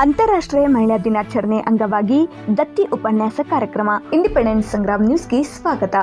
ಅಂತಾರಾಷ್ಟ್ರೀಯ ಮಹಿಳಾ ದಿನಾಚರಣೆ ಅಂಗವಾಗಿ ದತ್ತಿ ಉಪನ್ಯಾಸ ಕಾರ್ಯಕ್ರಮ. ಇಂಡಿಪೆಂಡೆನ್ಸ್ ಸಂಗ್ರಾಮ್ ನ್ಯೂಸ್ಗೆ ಸ್ವಾಗತ.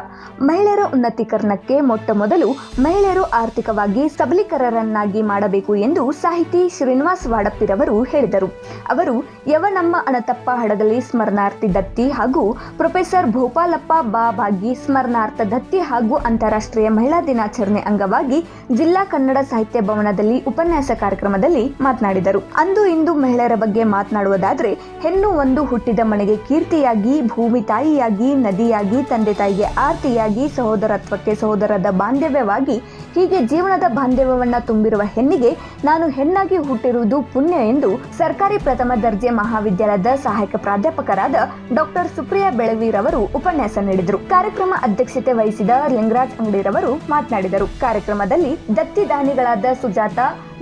ಮಹಿಳೆಯರ ಉನ್ನತೀಕರಣಕ್ಕೆ ಮೊಟ್ಟ ಮೊದಲು ಮಹಿಳೆಯರು ಆರ್ಥಿಕವಾಗಿ ಸಬಲೀಕರಣರನ್ನಾಗಿ ಮಾಡಬೇಕು ಎಂದು ಸಾಹಿತಿ ಶ್ರೀನಿವಾಸ್ ವಾಡಪ್ಪಿರವರು ಹೇಳಿದರು. ಅವರು ಯವನಮ್ಮ ಅಣತಪ್ಪ ಹಡಗಲಿ ಸ್ಮರಣಾರ್ಥಿ ದತ್ತಿ ಹಾಗೂ ಪ್ರೊಫೆಸರ್ ಭೋಪಾಲಪ್ಪ ಬಾ ಬಾಗಿ ಸ್ಮರಣಾರ್ಥ ದತ್ತಿ ಹಾಗೂ ಅಂತಾರಾಷ್ಟ್ರೀಯ ಮಹಿಳಾ ದಿನಾಚರಣೆ ಅಂಗವಾಗಿ ಜಿಲ್ಲಾ ಕನ್ನಡ ಸಾಹಿತ್ಯ ಭವನದಲ್ಲಿ ಉಪನ್ಯಾಸ ಕಾರ್ಯಕ್ರಮದಲ್ಲಿ ಮಾತನಾಡಿದರು. ಅಂದು ಇಂದು ಮಹಿಳೆಯರ ಬಗ್ಗೆ ಮಾತನಾಡುವುದಾದರೆ, ಹೆಣ್ಣು ಒಂದು ಹುಟ್ಟಿದ ಮನೆಗೆ ಕೀರ್ತಿಯಾಗಿ, ಭೂಮಿ ತಾಯಿಯಾಗಿ, ನದಿಯಾಗಿ, ತಂದೆ ತಾಯಿಗೆ ಆರ್ತಿಯಾಗಿ, ಸಹೋದರತ್ವಕ್ಕೆ ಸಹೋದರದ ಬಾಂಧವ್ಯವಾಗಿ, ಹೀಗೆ ಜೀವನದ ಬಾಂಧವ್ಯವನ್ನ ತುಂಬಿರುವ ಹೆಣ್ಣಿಗೆ ನಾನು ಹೆಣ್ಣಾಗಿ ಹುಟ್ಟಿರುವುದು ಪುಣ್ಯ ಎಂದು ಸರ್ಕಾರಿ ಪ್ರಥಮ ದರ್ಜೆ ಮಹಾವಿದ್ಯಾಲಯದ ಸಹಾಯಕ ಪ್ರಾಧ್ಯಾಪಕರಾದ ಡಾಕ್ಟರ್ ಸುಪ್ರಿಯಾ ಬೆಳವೀರವರು ಉಪನ್ಯಾಸ ನೀಡಿದರು. ಕಾರ್ಯಕ್ರಮ ಅಧ್ಯಕ್ಷತೆ ವಹಿಸಿದ ಲಿಂಗರಾಜ್ ಅಂಗಡಿರವರು ಮಾತನಾಡಿದರು. ಕಾರ್ಯಕ್ರಮದಲ್ಲಿ ದತ್ತಿ ದಾನಿಗಳಾದ Sujata,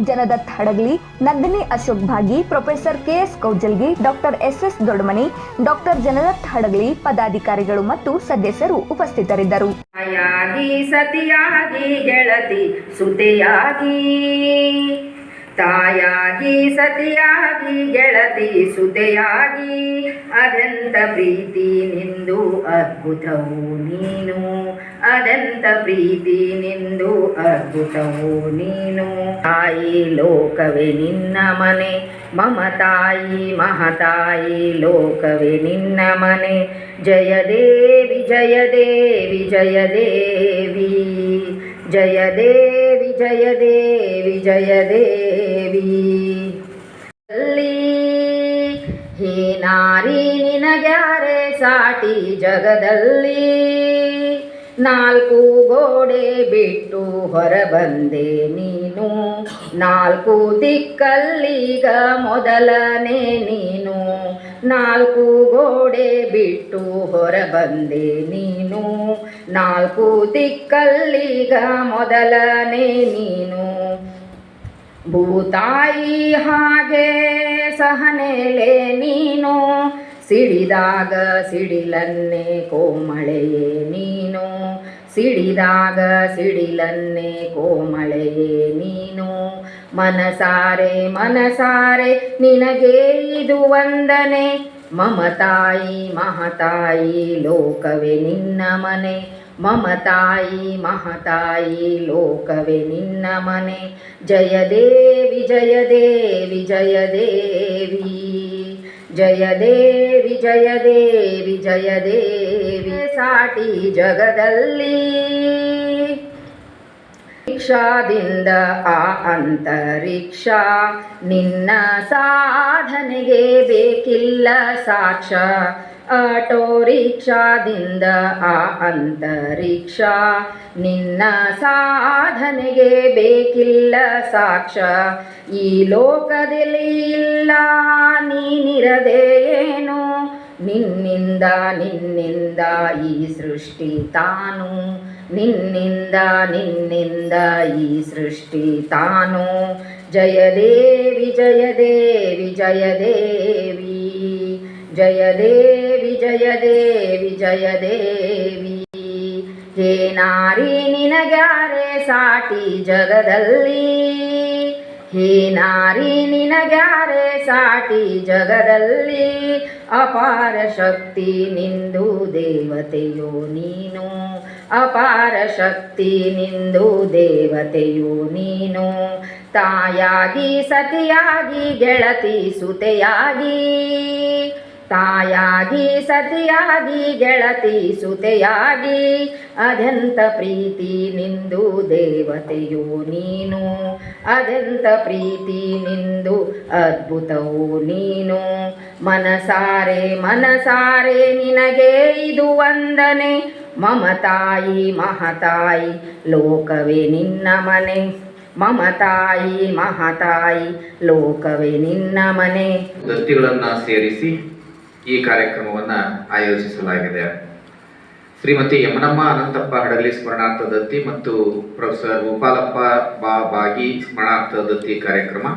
ಜನದತ್ Hadagali, Nandini Ashok Bhagi, professor KS Kaujalgi, doctor SS Doddamani, doctor Janadatt Hadagali, ಪದಾಧಿಕಾರಿಗಳು ಮತ್ತು ಸದಸ್ಯರು ಉಪಸ್ಥಿತರಿದ್ದರು. ಸತಿಯಾಗಿ ಗೆಳತಿ ಸುತೆಯಾಗಿ, ತಾಯಾಗಿ ಸತಿಯಾಗಿ ಗೆಳತಿ ಸುತೆಯಾಗಿ, ಅದೆಂತ ಪ್ರೀತಿ ನಿಂದು ಅದ್ಭುತವು ನೀನು, ಅದೆಂತ ಪ್ರೀತಿ ನಿಂದು ಅದ್ಭುತವು ನೀನು. ತಾಯಿ ಲೋಕವೇ ನಿನ್ನ ಮನೆ, ಮಮತಾಯಿ ಮಹತಾಯಿ ಲೋಕವೇ ನಿನ್ನ ಮನೆ. ಜಯ ದೇವಿ ಜಯ ದೇವಿ ಜಯ ದೇವಿ, ಜಯ ದೇವಿ ಜಯ ದೇವಿ ಜಯ ದೇವಿ. ಹೇ ನಾರಿ ನಿನಗ್ಯಾರೆ ಸಾಟಿ ಜಗದಲ್ಲಿ, ನಾಲ್ಕು ಗೋಡೆ ಬಿಟ್ಟು ಹೊರಬಂದೆ ನೀನು, ನಾಲ್ಕು ದಿಕ್ಕಲ್ಲೀಗ ಮೊದಲನೇ ನೀನು, ನಾಲ್ಕು ಗೋಡೆ ಬಿಟ್ಟು ಹೊರಬಂದೆ ನೀನು, ನಾಲ್ಕು ದಿಕ್ಕಲ್ಲೀಗ ಮೊದಲನೇ ನೀನು. ಭೂತಾಯಿ ಹಾಗೆ ಸಹನೆಲೆ ನೀನು, ಸಿಡಿದಾಗ ಸಿಡಿಲನ್ನೇ ಕೋಮಳೆಯೇ ನೀನು, ಸಿಡಿದಾಗ ಸಿಡಿಲನ್ನೇ ಕೋಮಳೆಯೇ ನೀನು. ಮನಸಾರೆ ಮನಸಾರೆ ನಿನಗೆ ಇದು ವಂದನೆ, ಮಮತಾಯಿ ಮಹತಾಯಿ ಲೋಕವೇ ನಿನ್ನ ಮನೆ, ಮಮತಾಯಿ ಮಹತಾಯಿ ಲೋಕವೇ ನಿನ್ನ ಮನೆ. ಜಯ ದೇವಿ ಜಯ ದೇವಿ ಜಯ ದೇವಿ, ಜಯ ದೇವಿ ಜಯ ದೇವಿ ಜಯ ದೇವಿ. ಸಾಟಿ ಜಗದಲ್ಲಿ ರಿಕ್ಷಾದಿಂದ ಆ ಅಂತರಿಕ್ಷ, ನಿನ್ನ ಸಾಧನೆಗೆ ಬೇಕಿಲ್ಲ ಸಾಕ್ಷ್ಯ. ಆಟೋ ರಿಕ್ಷಾದಿಂದ ಆ ಅಂತರಿಕ್ಷ, ನಿನ್ನ ಸಾಧನೆಗೆ ಬೇಕಿಲ್ಲ ಸಾಕ್ಷ್ಯ. ಈ ಲೋಕದಲ್ಲಿ ಇಲ್ಲ ನೀನಿರದೆ ಏನು, ನಿನ್ನಿಂದ ನಿನ್ನಿಂದ ಈ ಸೃಷ್ಟಿ ತಾನು, ನಿನ್ನಿಂದ ನಿನ್ನಿಂದ ಈ ಸೃಷ್ಟಿ ತಾನು. ಜಯ ದೇವಿ ಜಯ ದೇವಿ ಜಯ ದೇವಿ, ಜಯ ದೇವಿ ಜಯ ದೇವಿ ಜಯ ದೇವಿ. ಹೇ ನಾರಿ ನಿನಗ್ಯಾರೆ ಸಾಟಿ ಜಗದಲ್ಲಿ, ಹೇ ನಾರಿ ನಿನಗ್ಯಾರೆ ಸಾಟಿ ಜಗದಲ್ಲಿ. ಅಪಾರ ಶಕ್ತಿ ನಿಂದು ದೇವತೆಯೋ ನೀನು, ಅಪಾರ ಶಕ್ತಿ ನಿಂದು ದೇವತೆಯೋ ನೀನು. ತಾಯಾಗಿ ಸತಿಯಾಗಿ ಗೆಳತಿ ಸುತೆಯಾಗಿ, ತಾಯಾಗಿ ಸತಿಯಾಗಿ ಗೆಳತಿ ಸುತೆಯಾಗಿ, ಅದೆಂತ ಪ್ರೀತಿ ನಿಂದು ದೇವತೆಯೋ ನೀನು, ಅದೆಂತ ಪ್ರೀತಿ ನಿಂದು ಅದ್ಭುತವೋ ನೀನು. ಮನಸಾರೆ ಮನಸಾರೆ ನಿನಗೆ ಇದು ವಂದನೆ, ಮಮತಾಯಿ ಮಹತಾಯಿ ಲೋಕವೇ ನಿನ್ನ ಮನೆ, ಮಮತಾಯಿ ಮಹತಾಯಿ ಲೋಕವೇ ನಿನ್ನ ಮನೆ. ದತ್ತಿಗಳನ್ನು ಸೇರಿಸಿ ಈ ಕಾರ್ಯಕ್ರಮವನ್ನು ಆಯೋಜಿಸಲಾಗಿದೆ. ಶ್ರೀಮತಿ ಯಮನಮ್ಮ ಅನಂತಪ್ಪ ಹಡಗಲಿ ಸ್ಮರಣಾರ್ಥ ದತ್ತಿ ಮತ್ತು ಪ್ರೊಫೆಸರ್ ಭೋಪಾಲಪ್ಪ ಬಾ ಬಾಗಿ ಸ್ಮರಣಾರ್ಥ ದತ್ತಿ ಕಾರ್ಯಕ್ರಮ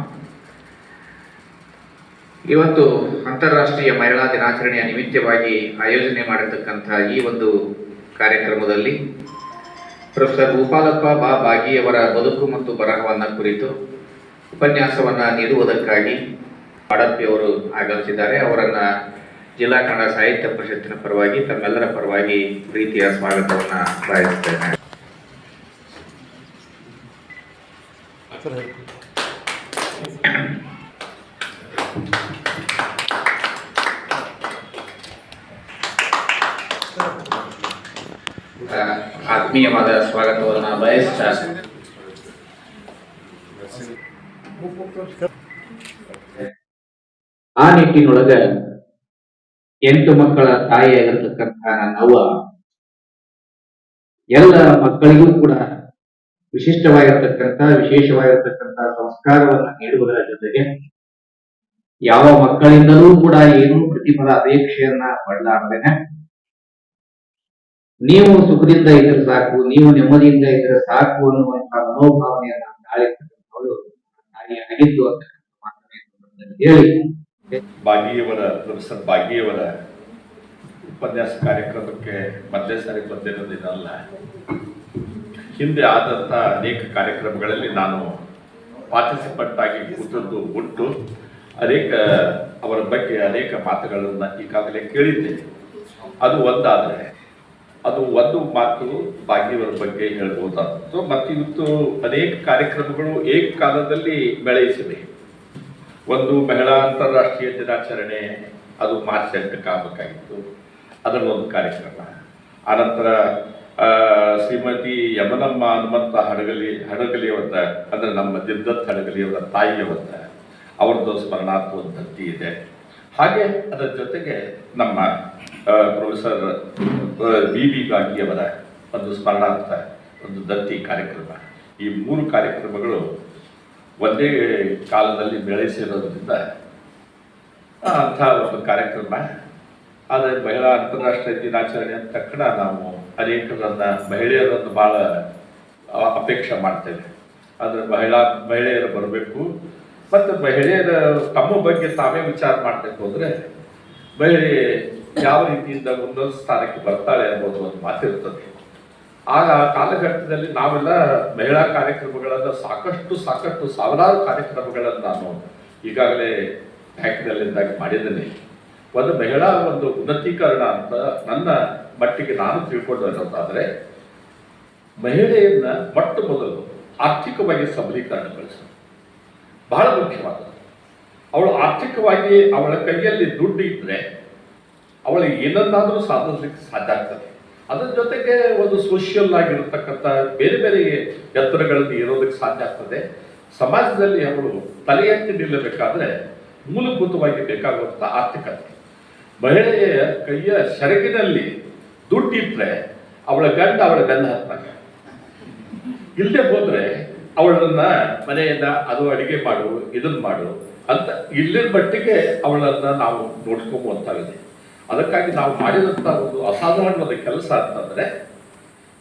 ಇವತ್ತು ಅಂತಾರಾಷ್ಟ್ರೀಯ ಮಹಿಳಾ ದಿನಾಚರಣೆಯ ನಿಮಿತ್ತವಾಗಿ ಆಯೋಜನೆ ಮಾಡಿರ್ತಕ್ಕಂಥ ಈ ಒಂದು ಕಾರ್ಯಕ್ರಮದಲ್ಲಿ ಪ್ರೊಫೆಸರ್ ಭೋಪಾಲಪ್ಪ ಬಾ ಬಾಗಿಯವರ ಬದುಕು ಮತ್ತು ಬರಹವನ್ನು ಕುರಿತು ಉಪನ್ಯಾಸವನ್ನು ನೀಡುವುದಕ್ಕಾಗಿ ಬಾಡಪ್ಪಿ ಅವರು ಆಗಮಿಸಿದ್ದಾರೆ. ಅವರನ್ನ ಜಿಲ್ಲಾ ಕನ್ನಡ ಸಾಹಿತ್ಯ ಪರಿಷತ್ತಿನ ಪರವಾಗಿ ತಮ್ಮೆಲ್ಲರ ಪರವಾಗಿ ಪ್ರೀತಿಯ ಸ್ವಾಗತವನ್ನ ಬಯಸುತ್ತೇನೆ. ಆತ್ಮೀಯವಾದ ಸ್ವಾಗತವನ್ನ ಬಯಸ್ತಾ ಆ ನಿಟ್ಟಿನೊಳಗ 8 ಮಕ್ಕಳ ತಾಯಿಯಾಗಿರ್ತಕ್ಕಂಥ ನನ್ನವ್ವ ಎಲ್ಲ ಮಕ್ಕಳಿಗೂ ಕೂಡ ವಿಶೇಷವಾಗಿರ್ತಕ್ಕಂಥ ಸಂಸ್ಕಾರವನ್ನ ನೀಡುವುದರ ಜೊತೆಗೆ ಯಾವ ಮಕ್ಕಳಿಂದಲೂ ಕೂಡ ಏನೂ ಪ್ರತಿಫಲ ಅಪೇಕ್ಷೆಯನ್ನ ಪಡಲಾರ್ದೇನೆ ನೀವು ಸುಖದಿಂದ ಇದ್ರೆ ಸಾಕು, ನೀವು ನೆಮ್ಮದಿಯಿಂದ ಇದ್ರೆ ಸಾಕು ಅನ್ನುವಂತಹ ಮನೋಭಾವನೆಯನ್ನ ತಾಳಿರ್ತಕ್ಕಂಥವಳು ತಾಯಿಯಾಗಿದ್ದು ಅಂತ ಹೇಳಿ ಭಾಗಿಯವರ ಪ್ರೊಫೆಸರ್ ಭಾಗಿಯವರ ಉಪನ್ಯಾಸ ಕಾರ್ಯಕ್ರಮಕ್ಕೆ ಮೊದಲೇ ಸಾರಿ ಬಂದಿರೋದಿನಲ್ಲ, ಹಿಂದೆ ಆದಂಥ ಅನೇಕ ಕಾರ್ಯಕ್ರಮಗಳಲ್ಲಿ ನಾನು ಪಾರ್ಟಿಸಿಪೆಂಟ್ ಆಗಿ ಕೂತದ್ದು ಉಂಟು. ಅವರ ಬಗ್ಗೆ ಅನೇಕ ಮಾತುಗಳನ್ನು ಈಗಾಗಲೇ ಕೇಳಿದ್ದೇನೆ. ಅದು ಒಂದಾದರೆ ಅದು ಒಂದು ಮಾತು ಭಾಗಿಯವರ ಬಗ್ಗೆ ಹೇಳ್ಬೋದಾದ್ದು. ಮತ್ತು ಇವತ್ತು ಅನೇಕ ಕಾರ್ಯಕ್ರಮಗಳು ಏಕಕಾಲದಲ್ಲಿ ಬೆಳೆಯಿಸಿವೆ. ಒಂದು ಮಹಿಳಾ ಅಂತಾರಾಷ್ಟ್ರೀಯ ದಿನಾಚರಣೆ, ಅದು ಮಾರ್ಚ್ 8ಕ್ಕೆ ಆಗಬೇಕಾಗಿತ್ತು, ಅದರಲ್ಲೊಂದು ಕಾರ್ಯಕ್ರಮ. ಆನಂತರ ಶ್ರೀಮತಿ ಯಮನಮ್ಮ ಹನುಮಂತ ಹಡಗಲಿಯವರ ಅಂದರೆ ನಮ್ಮ ದಿದ್ದತ್ ಹಡಗಲಿಯವರ ತಾಯಿಯವರ ಅವರದ್ದು ಸ್ಮರಣಾರ್ಥ ದತ್ತಿ ಇದೆ. ಹಾಗೆ ಅದರ ಜೊತೆಗೆ ನಮ್ಮ ಪ್ರೊಫೆಸರ್ ಬಿ ಗಾಗಿಯವರ ಒಂದು ಸ್ಮರಣಾರ್ಥ ಒಂದು ದತ್ತಿ ಕಾರ್ಯಕ್ರಮ. ಈ 3 ಕಾರ್ಯಕ್ರಮಗಳು ಒಂದೇ ಕಾಲದಲ್ಲಿ ಬೆಳೆಸಿರೋದ್ರಿಂದ ಅಂಥ ಒಂದು ಕಾರ್ಯಕ್ರಮ. ಆದರೆ ಮಹಿಳಾ ಅಂತಾರಾಷ್ಟ್ರೀಯ ದಿನಾಚರಣೆ ಅಂದ ತಕ್ಷಣ ನಾವು ಮಹಿಳೆಯರನ್ನು ಭಾಳ ಅಪೇಕ್ಷೆ ಮಾಡ್ತೇವೆ. ಆದರೆ ಮಹಿಳೆಯರು ಬರಬೇಕು ಮತ್ತು ಮಹಿಳೆಯರ ತಮ್ಮ ಬಗ್ಗೆ ತಾವೇ ವಿಚಾರ ಮಾಡಬೇಕು ಅಂದರೆ ಮಹಿಳೆ ಯಾವ ರೀತಿಯಿಂದ ಒಂದೊಂದು ಸ್ಥಾನಕ್ಕೆ ಬರ್ತಾಳೆ ಅನ್ನೋದು ಒಂದು ಮಾತಿರ್ತದೆ. ಆಗ ಆ ಕಾಲಘಟ್ಟದಲ್ಲಿ ನಾವೆಲ್ಲ ಮಹಿಳಾ ಕಾರ್ಯಕ್ರಮಗಳನ್ನು ಸಾಕಷ್ಟು ಸಾವಿರಾರು ಕಾರ್ಯಕ್ರಮಗಳನ್ನು ನಾನು ಈಗಾಗಲೇ ಬ್ಯಾಂಕ್ನಲ್ಲಿದ್ದಾಗ ಮಾಡಿದ್ದೇನೆ. ಒಂದು ಮಹಿಳಾ ಒಂದು ಉನ್ನತೀಕರಣ ಅಂತ ನನ್ನ ಮಟ್ಟಿಗೆ ನಾನು ತಿಳ್ಕೊಂಡು ಅನ್ನೋದಾದರೆ, ಮಹಿಳೆಯನ್ನ ಮೊಟ್ಟ ಮೊದಲು ಆರ್ಥಿಕವಾಗಿ ಸಬಲೀಕರಣಗೊಳಿಸೋದು ಬಹಳ ಮುಖ್ಯವಾದದ್ದು. ಅವಳು ಆರ್ಥಿಕವಾಗಿ ಅವಳ ಕೈಯಲ್ಲಿ ದುಡ್ಡು ಇದ್ದರೆ ಅವಳಿಗೆ ಏನನ್ನಾದರೂ ಸಾಧಿಸಲಿಕ್ಕೆ ಸಾಧ್ಯ ಆಗ್ತದೆ. ಅದರ ಜೊತೆಗೆ ಒಂದು ಸೋಷಿಯಲ್ ಆಗಿರತಕ್ಕಂಥ ಬೇರೆ ಬೇರೆ ಎತ್ತರಗಳಲ್ಲಿ ಇರೋದಕ್ಕೆ ಸಾಧ್ಯ ಆಗ್ತದೆ. ಸಮಾಜದಲ್ಲಿ ಅವಳು ತಲೆ ಎತ್ತಿ ನಿಲ್ಲಬೇಕಾದ್ರೆ ಮೂಲಭೂತವಾಗಿ ಬೇಕಾಗುವಂಥ ಆರ್ಥಿಕತೆ. ಮಹಿಳೆಯ ಕೈಯ ಸೆರಗಿನಲ್ಲಿ ದುಡ್ಡಿದ್ರೆ ಅವಳ ಗಂಡ ಅವಳ ಬೆನ್ನ ಹತ್ತಾಗ, ಇಲ್ಲದೆ ಹೋದ್ರೆ ಅವಳನ್ನ ಮನೆಯನ್ನ ಅದು ಅಡಿಗೆ ಮಾಡು ಇದನ್ನ ಮಾಡು ಅಂತ ಇಲ್ಲಿನ ಮಟ್ಟಿಗೆ ಅವಳನ್ನ ನಾವು ನೋಡ್ಕೊಂಬಂತಾಗಿದೆ. ಅದಕ್ಕಾಗಿ ನಾವು ಮಾಡಿದಂಥ ಒಂದು ಅಸಾಧಾರಣವಾದ ಕೆಲಸ ಅಂತಂದ್ರೆ,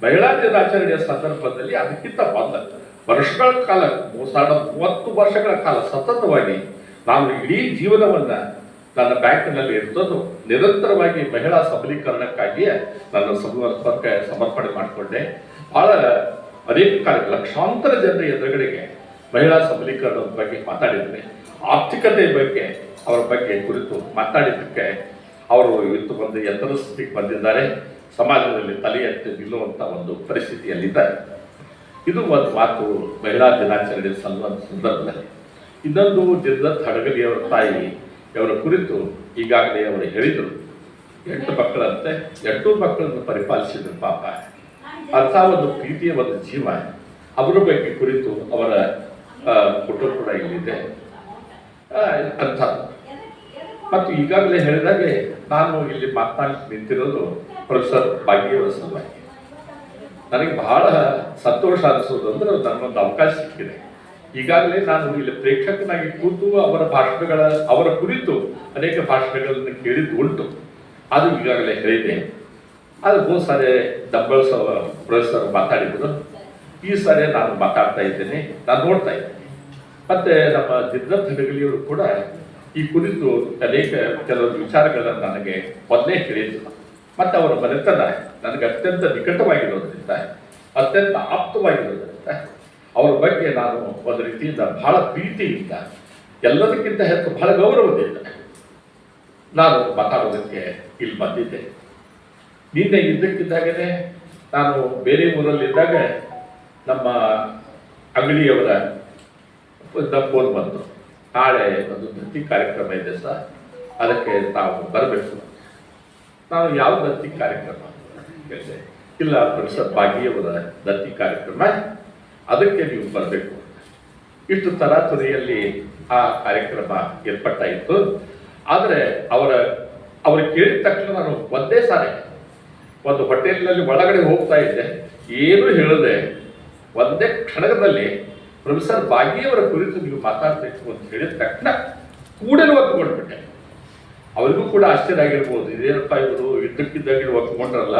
ಮಹಿಳಾ ದಿನಾಚರಣೆಯ ಸಂದರ್ಭದಲ್ಲಿ ಅದಕ್ಕಿಂತ ವರ್ಷಗಳ ಕಾಲ 30 ವರ್ಷಗಳ ಕಾಲ ಸತತವಾಗಿ ನಾನು ಇಡೀ ಜೀವನವನ್ನ ನನ್ನ ಬ್ಯಾಂಕ್ನಲ್ಲಿ ಇರ್ತದ್ದು ನಿರಂತರವಾಗಿ ಮಹಿಳಾ ಸಬಲೀಕರಣಕ್ಕಾಗಿಯೇ ನನ್ನ ಸಮರ್ಪಣೆ ಮಾಡಿಕೊಂಡೆ. ಬಹಳ ಅನೇಕ ಲಕ್ಷಾಂತರ ಜನರ ಎದುರುಗಡೆಗೆ ಮಹಿಳಾ ಸಬಲೀಕರಣದ ಬಗ್ಗೆ ಮಾತಾಡಿದರೆ, ಆರ್ಥಿಕತೆ ಬಗ್ಗೆ ಅವರ ಬಗ್ಗೆ ಕುರಿತು ಮಾತಾಡಿದ್ದಕ್ಕೆ ಅವರು ಇವತ್ತು ಒಂದು ಎತ್ತರ ಸ್ಥಿತಿಗೆ ಬಂದಿದ್ದಾರೆ. ಸಮಾಜದಲ್ಲಿ ತಲೆ ಎತ್ತಿ ನಿಲ್ಲುವಂಥ ಒಂದು ಪರಿಸ್ಥಿತಿಯಲ್ಲಿದ್ದಾರೆ. ಇದು ಒಂದು ಮಾತು ಮಹಿಳಾ ದಿನಾಚರಣೆ ಸಂದರ್ಭದಲ್ಲಿ. ಇನ್ನೊಂದು ದಿದ್ದತ್ ಹಡಗಲಿಯವರ ತಾಯಿ ಅವರ ಕುರಿತು ಈಗಾಗಲೇ ಅವರು ಹೇಳಿದರು. 8 ಮಕ್ಕಳಂತೆ, 8 ಮಕ್ಕಳನ್ನು ಪರಿಪಾಲಿಸಿದ್ರು ಪಾಪ. ಅಂಥ ಒಂದು ಪ್ರೀತಿಯ ಒಂದು ಜೀವ. ಅವರ ಬಗ್ಗೆ ಕುರಿತು ಅವರ ಫೋಟೋ ಕೂಡ ಇಲ್ಲಿದೆ ಅಂಥದ್ದು. ಮತ್ತು ಈಗಾಗಲೇ ಹೇಳಿದಾಗೆ ನಾನು ಇಲ್ಲಿ ಮಾತನಾಡಿ ನಿಂತಿರೋದು ಪ್ರೊಫೆಸರ್ ಭಾಗ್ಯವರ ಸಲುವಾಗಿ. ನನಗೆ ಬಹಳ ಸಂತೋಷ ಅನಿಸೋದು ಅಂದರೆ ನನಗೊಂದು ಅವಕಾಶ ಸಿಕ್ಕಿದೆ. ಈಗಾಗಲೇ ನಾನು ಇಲ್ಲಿ ಪ್ರೇಕ್ಷಕನಾಗಿ ಕೂತು ಅವರ ಕುರಿತು ಅನೇಕ ಭಾಷಣಗಳನ್ನು ಕೇಳಿದ್ದು ಉಂಟು. ಅದು ಈಗಾಗಲೇ ಹೇಳಿದೆ. ಅದು ಹೋದ ಸಾರಿ ಡಬ್ಬಲ್ಸ್ ಪ್ರೊಫೆಸರ್ ಮಾತಾಡಿದ್ರು. ಈ ಸಾರಿ ನಾನು ಮಾತಾಡ್ತಾ ಇದ್ದೇನೆ, ನಾನು ನೋಡ್ತಾ ಇದ್ದೇನೆ. ಮತ್ತೆ ನಮ್ಮ ದಿದ್ದತ್ ಹಡಗಲಿಯವರು ಕೂಡ ಈ ಕುರಿತು ಅನೇಕ ಕೆಲವೊಂದು ವಿಚಾರಗಳನ್ನು ನನಗೆ ಮೊದಲೇ ಹೇಳಿದ್ರು. ಮತ್ತು ಅವರ ಮನೆತನ ನನಗೆ ಅತ್ಯಂತ ನಿಕಟವಾಗಿರೋದ್ರಿಂದ, ಅತ್ಯಂತ ಆಪ್ತವಾಗಿರೋದ್ರಿಂದ ಅವರ ಬಗ್ಗೆ ನಾನು ಒಂದು ರೀತಿಯಿಂದ ಬಹಳ ಪ್ರೀತಿಯಿಂದ ಎಲ್ಲದಕ್ಕಿಂತ ಹೆಚ್ಚು ಬಹಳ ಗೌರವದಿಂದ ನಾನು ಮಾತಾಡೋದಕ್ಕೆ ಇಲ್ಲಿ ಬಂದಿದ್ದೆ. ನಿನ್ನೆ ಇದ್ದಕ್ಕಿದ್ದಾಗಲೇ ನಾನು ಬೇರೆ ಊರಲ್ಲಿದ್ದಾಗ ನಮ್ಮ ಅಂಗಡಿಯವರ ಫೋನ್ ಬಂತು, ನಾಳೆ ಒಂದು ದತ್ತಿ ಕಾರ್ಯಕ್ರಮ ಇದೆ ಸರ್, ಅದಕ್ಕೆ ತಾವು ಬರಬೇಕು. ನಾನು ಯಾವ ದತ್ತಿ ಕಾರ್ಯಕ್ರಮ ಹೇಳಿದೆ, ಇಲ್ಲ ಪ್ರೊಫೆಸರ್ ಭಾಗಿಯವರ ದತ್ತಿ ಕಾರ್ಯಕ್ರಮ, ಅದಕ್ಕೆ ನೀವು ಬರಬೇಕು. ಇಷ್ಟು ತರಾತುರಿಯಲ್ಲಿ ಆ ಕಾರ್ಯಕ್ರಮ ಏರ್ಪಟ್ಟಾಯಿತು. ಆದರೆ ಅವರು ಕೇಳಿದ ತಕ್ಷಣ ನಾನು ಒಂದೇ ಸಾರಿ ಒಂದು ಹೋಟೆಲ್ನಲ್ಲಿ ಒಳಗಡೆ ಹೋಗ್ತಾ ಇದ್ದೆ, ಏನೂ ಹೇಳದೆ ಒಂದೇ ಕ್ಷಣದಲ್ಲಿ ಪ್ರೊಫೆಸರ್ ಭಾಗಿಯವರ ಕುರಿತು ನೀವು ಮಾತಾಡಬೇಕು ಅಂತ ಹೇಳಿದ ತಕ್ಷಣ ಕೂಡಲೇ ಒಪ್ಪಿಕೊಂಡ್ಬಿಟ್ಟೆ. ಅವರಿಗೂ ಕೂಡ ಆಶ್ಚರ್ಯ ಆಗಿರ್ಬೋದು, ಇದೇನಪ್ಪ ಇವರು ಇದ್ದಕ್ಕಿದ್ದಾಗಿ ಒಪ್ಪಿಕೊಂಡ್ರಲ್ಲ,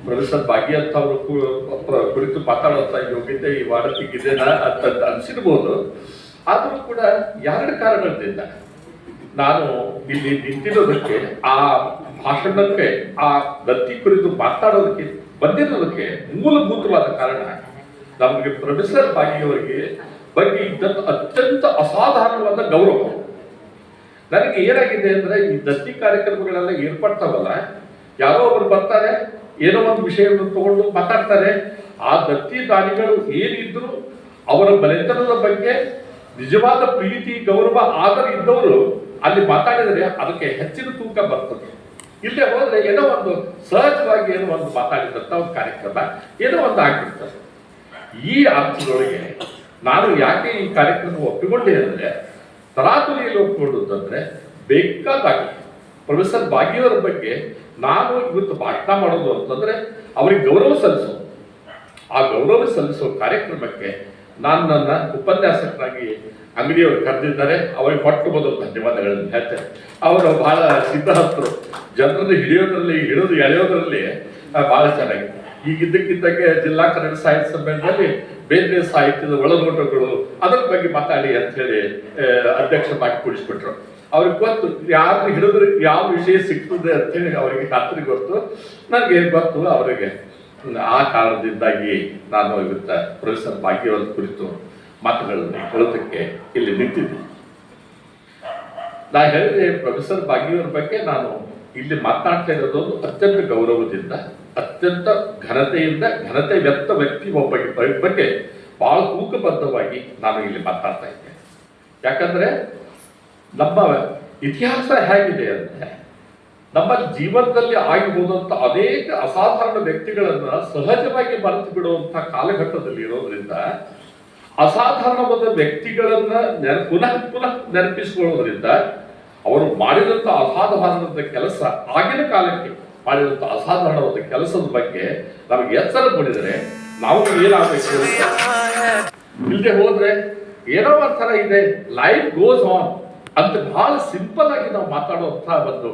ಪ್ರೊಫೆಸರ್ ಭಾಗಿ ಅಂತ ಅವರು ಕುರಿತು ಮಾತಾಡುವಂಥ ಯೋಗ್ಯತೆ ಈ ವಾಡಕ್ಕಿದೆನಾ ಅಂತ ಅನಿಸಿರ್ಬೋದು. ಆದರೂ ಕೂಡ ಎರಡು ಕಾರಣಗಳಿಂದ ನಾನು ಇಲ್ಲಿ ನಿಂತಿರೋದಕ್ಕೆ, ಆ ಭಾಷಣಕ್ಕೆ, ಆ ದತ್ತಿ ಕುರಿತು ಮಾತಾಡೋದಕ್ಕೆ ಬಂದಿರೋದಕ್ಕೆ ಮೂಲಭೂತವಾದ ಕಾರಣ ನಮಗೆ ಪ್ರೊಫೆಸರ್ ಭಾಗಿಯವರಿಗೆ ಬಗ್ಗೆ ಇದ್ದಂಥ ಅತ್ಯಂತ ಅಸಾಧಾರಣವಾದ ಗೌರವ. ನನಗೆ ಏನಾಗಿದೆ ಅಂದ್ರೆ, ಈ ದತ್ತಿ ಕಾರ್ಯಕ್ರಮಗಳೆಲ್ಲ ಏರ್ಪಡ್ತಾವಲ್ಲ, ಯಾರೋ ಒಬ್ರು ಬರ್ತಾರೆ, ಏನೋ ಒಂದು ವಿಷಯವನ್ನು ತಗೊಂಡು ಮಾತಾಡ್ತಾರೆ. ಆ ದತ್ತಿ ದಾನಿಗಳು ಏನಿದ್ರು ಅವರ ಮನೆತನದ ಬಗ್ಗೆ ನಿಜವಾದ ಪ್ರೀತಿ ಗೌರವ ಆದರ ಇದ್ದವರು ಅಲ್ಲಿ ಮಾತಾಡಿದರೆ ಅದಕ್ಕೆ ಹೆಚ್ಚಿನ ತೂಕ ಬರ್ತದೆ. ಇಲ್ಲೇ ಹೋದ್ರೆ ಏನೋ ಒಂದು ಸಹಜವಾಗಿ ಏನೋ ಒಂದು ಮಾತಾಡಿದಂಥ ಒಂದು ಕಾರ್ಯಕ್ರಮ ಏನೋ ಒಂದು ಆಗ್ಬಿಡ್ತಾರೆ. ಈ ಅರ್ಥದೊಳಗೆ ನಾನು ಯಾಕೆ ಈ ಕಾರ್ಯಕ್ರಮ ಒಪ್ಪಿಕೊಂಡೆ ಅಂದರೆ, ತರಾತುರಿಯಲ್ಲಿ ಒಪ್ಪಿಕೊಂಡಂದ್ರೆ ಬೇಕಾದಾಗಿ ಪ್ರೊಫೆಸರ್ ಭಾಗಿಯವರ ಬಗ್ಗೆ ನಾನು ಇವತ್ತು ಭಾಷಣ ಮಾಡೋದು ಅಂತಂದ್ರೆ ಅವರಿಗೆ ಗೌರವ ಸಲ್ಲಿಸೋದು. ಆ ಗೌರವ ಸಲ್ಲಿಸೋ ಕಾರ್ಯಕ್ರಮಕ್ಕೆ ನಾನು ನನ್ನ ಉಪನ್ಯಾಸಕರಾಗಿ ಅಂಗಡಿಯವರು ಕರೆದಿದ್ದಾರೆ. ಅವರಿಗೆ ಹೊಟ್ಟು ಮೊದಲು ಧನ್ಯವಾದಗಳನ್ನು ಹೇಳ್ತೇನೆ. ಅವರು ಬಹಳ ಸಿದ್ಧಹಸ್ತರು, ಜನರನ್ನು ಹಿಡಿದು ಎಳೆಯೋದ್ರಲ್ಲಿ ಬಹಳ ಚೆನ್ನಾಗಿ. ಈಗಿದ್ದಕ್ಕಿದ್ದಾಗೆ ಜಿಲ್ಲಾ ಕನ್ನಡ ಸಾಹಿತ್ಯ ಸಮ್ಮೇಳನದಲ್ಲಿ ಬೇರೆ ಸಾಹಿತ್ಯದ ಒಳನೋಟಗಳು ಅದರ ಬಗ್ಗೆ ಮಾತಾಡಿ ಅಂತ ಹೇಳಿ ಅಧ್ಯಕ್ಷ ಮಾಡಿ ಕೂಡಿಸ್ಬಿಟ್ರು. ಅವ್ರಿಗೆ ಗೊತ್ತು ಯಾರು ಹಿಡಿದ್ರೆ ಯಾವ ವಿಷಯ ಸಿಗ್ತದೆ ಅಂತ ಹೇಳಿ ಅವರಿಗೆ ಖಾತ್ರಿ ಗೊತ್ತು, ನನಗೆ ಗೊತ್ತು ಅವರಿಗೆ. ಆ ಕಾರಣದಿಂದಾಗಿ ನಾನು ಇವತ್ತು ಪ್ರೊಫೆಸರ್ ಭಾಗ್ಯವರ ಕುರಿತು ಮಾತುಗಳನ್ನು ಹೇಳೋದಕ್ಕೆ ಇಲ್ಲಿ ನಿಂತಿದ್ದೆ. ನಾ ಹೇಳಿದೆ, ಪ್ರೊಫೆಸರ್ ಭಾಗ್ಯವರ ಬಗ್ಗೆ ನಾನು ಇಲ್ಲಿ ಮಾತನಾಡ್ತಾ ಇರೋದು ಅತ್ಯಂತ ಗೌರವದಿಂದ, ಅತ್ಯಂತ ಘನತೆ ವ್ಯಕ್ತ ವ್ಯಕ್ತಿ ಒಬ್ಬ ಬಗ್ಗೆ ಬಹಳ ತೂಕಬದ್ಧವಾಗಿ ನಾನು ಇಲ್ಲಿ ಮಾತನಾಡ್ತಾ ಇದ್ದೇನೆ. ಯಾಕಂದ್ರೆ ನಮ್ಮ ಇತಿಹಾಸ ಹೇಗಿದೆ ಅಂದ್ರೆ, ನಮ್ಮ ಜೀವನದಲ್ಲಿ ಆಗಿ ಹೋದಂಥ ಅನೇಕ ಅಸಾಧಾರಣ ವ್ಯಕ್ತಿಗಳನ್ನ ಸಹಜವಾಗಿ ಮರೆತು ಬಿಡುವಂಥ ಕಾಲಘಟ್ಟದಲ್ಲಿ ಇರೋದ್ರಿಂದ, ಅಸಾಧಾರಣವಾದ ವ್ಯಕ್ತಿಗಳನ್ನ ಪುನಃ ನೆನಪಿಸಿಕೊಳ್ಳೋದ್ರಿಂದ ಅವರು ಮಾಡಿದಂಥ ಅಸಾಧಾರಣವಾದ ಕೆಲಸ, ಆಗಿನ ಕಾಲಕ್ಕೆ ಮಾಡಿದಂಥ ಅಸಾಧಾರಣವಾದ ಕೆಲಸದ ಬಗ್ಗೆ ನಮಗೆ ಎಚ್ಚರ ಮೂಡಿದರೆ ನಾವು ಏನಾಗಬೇಕು ಇಲ್ಲದೆ ಹೋದ್ರೆ ಏನೋ ಒಂಥರ ಇದೆ, ಲೈಫ್ ಗೋಸ್ ಆನ್ ಅಂತ ಬಹಳ ಸಿಂಪಲ್ ಆಗಿ ನಾವು ಮಾತಾಡುವಂಥ ಒಂದು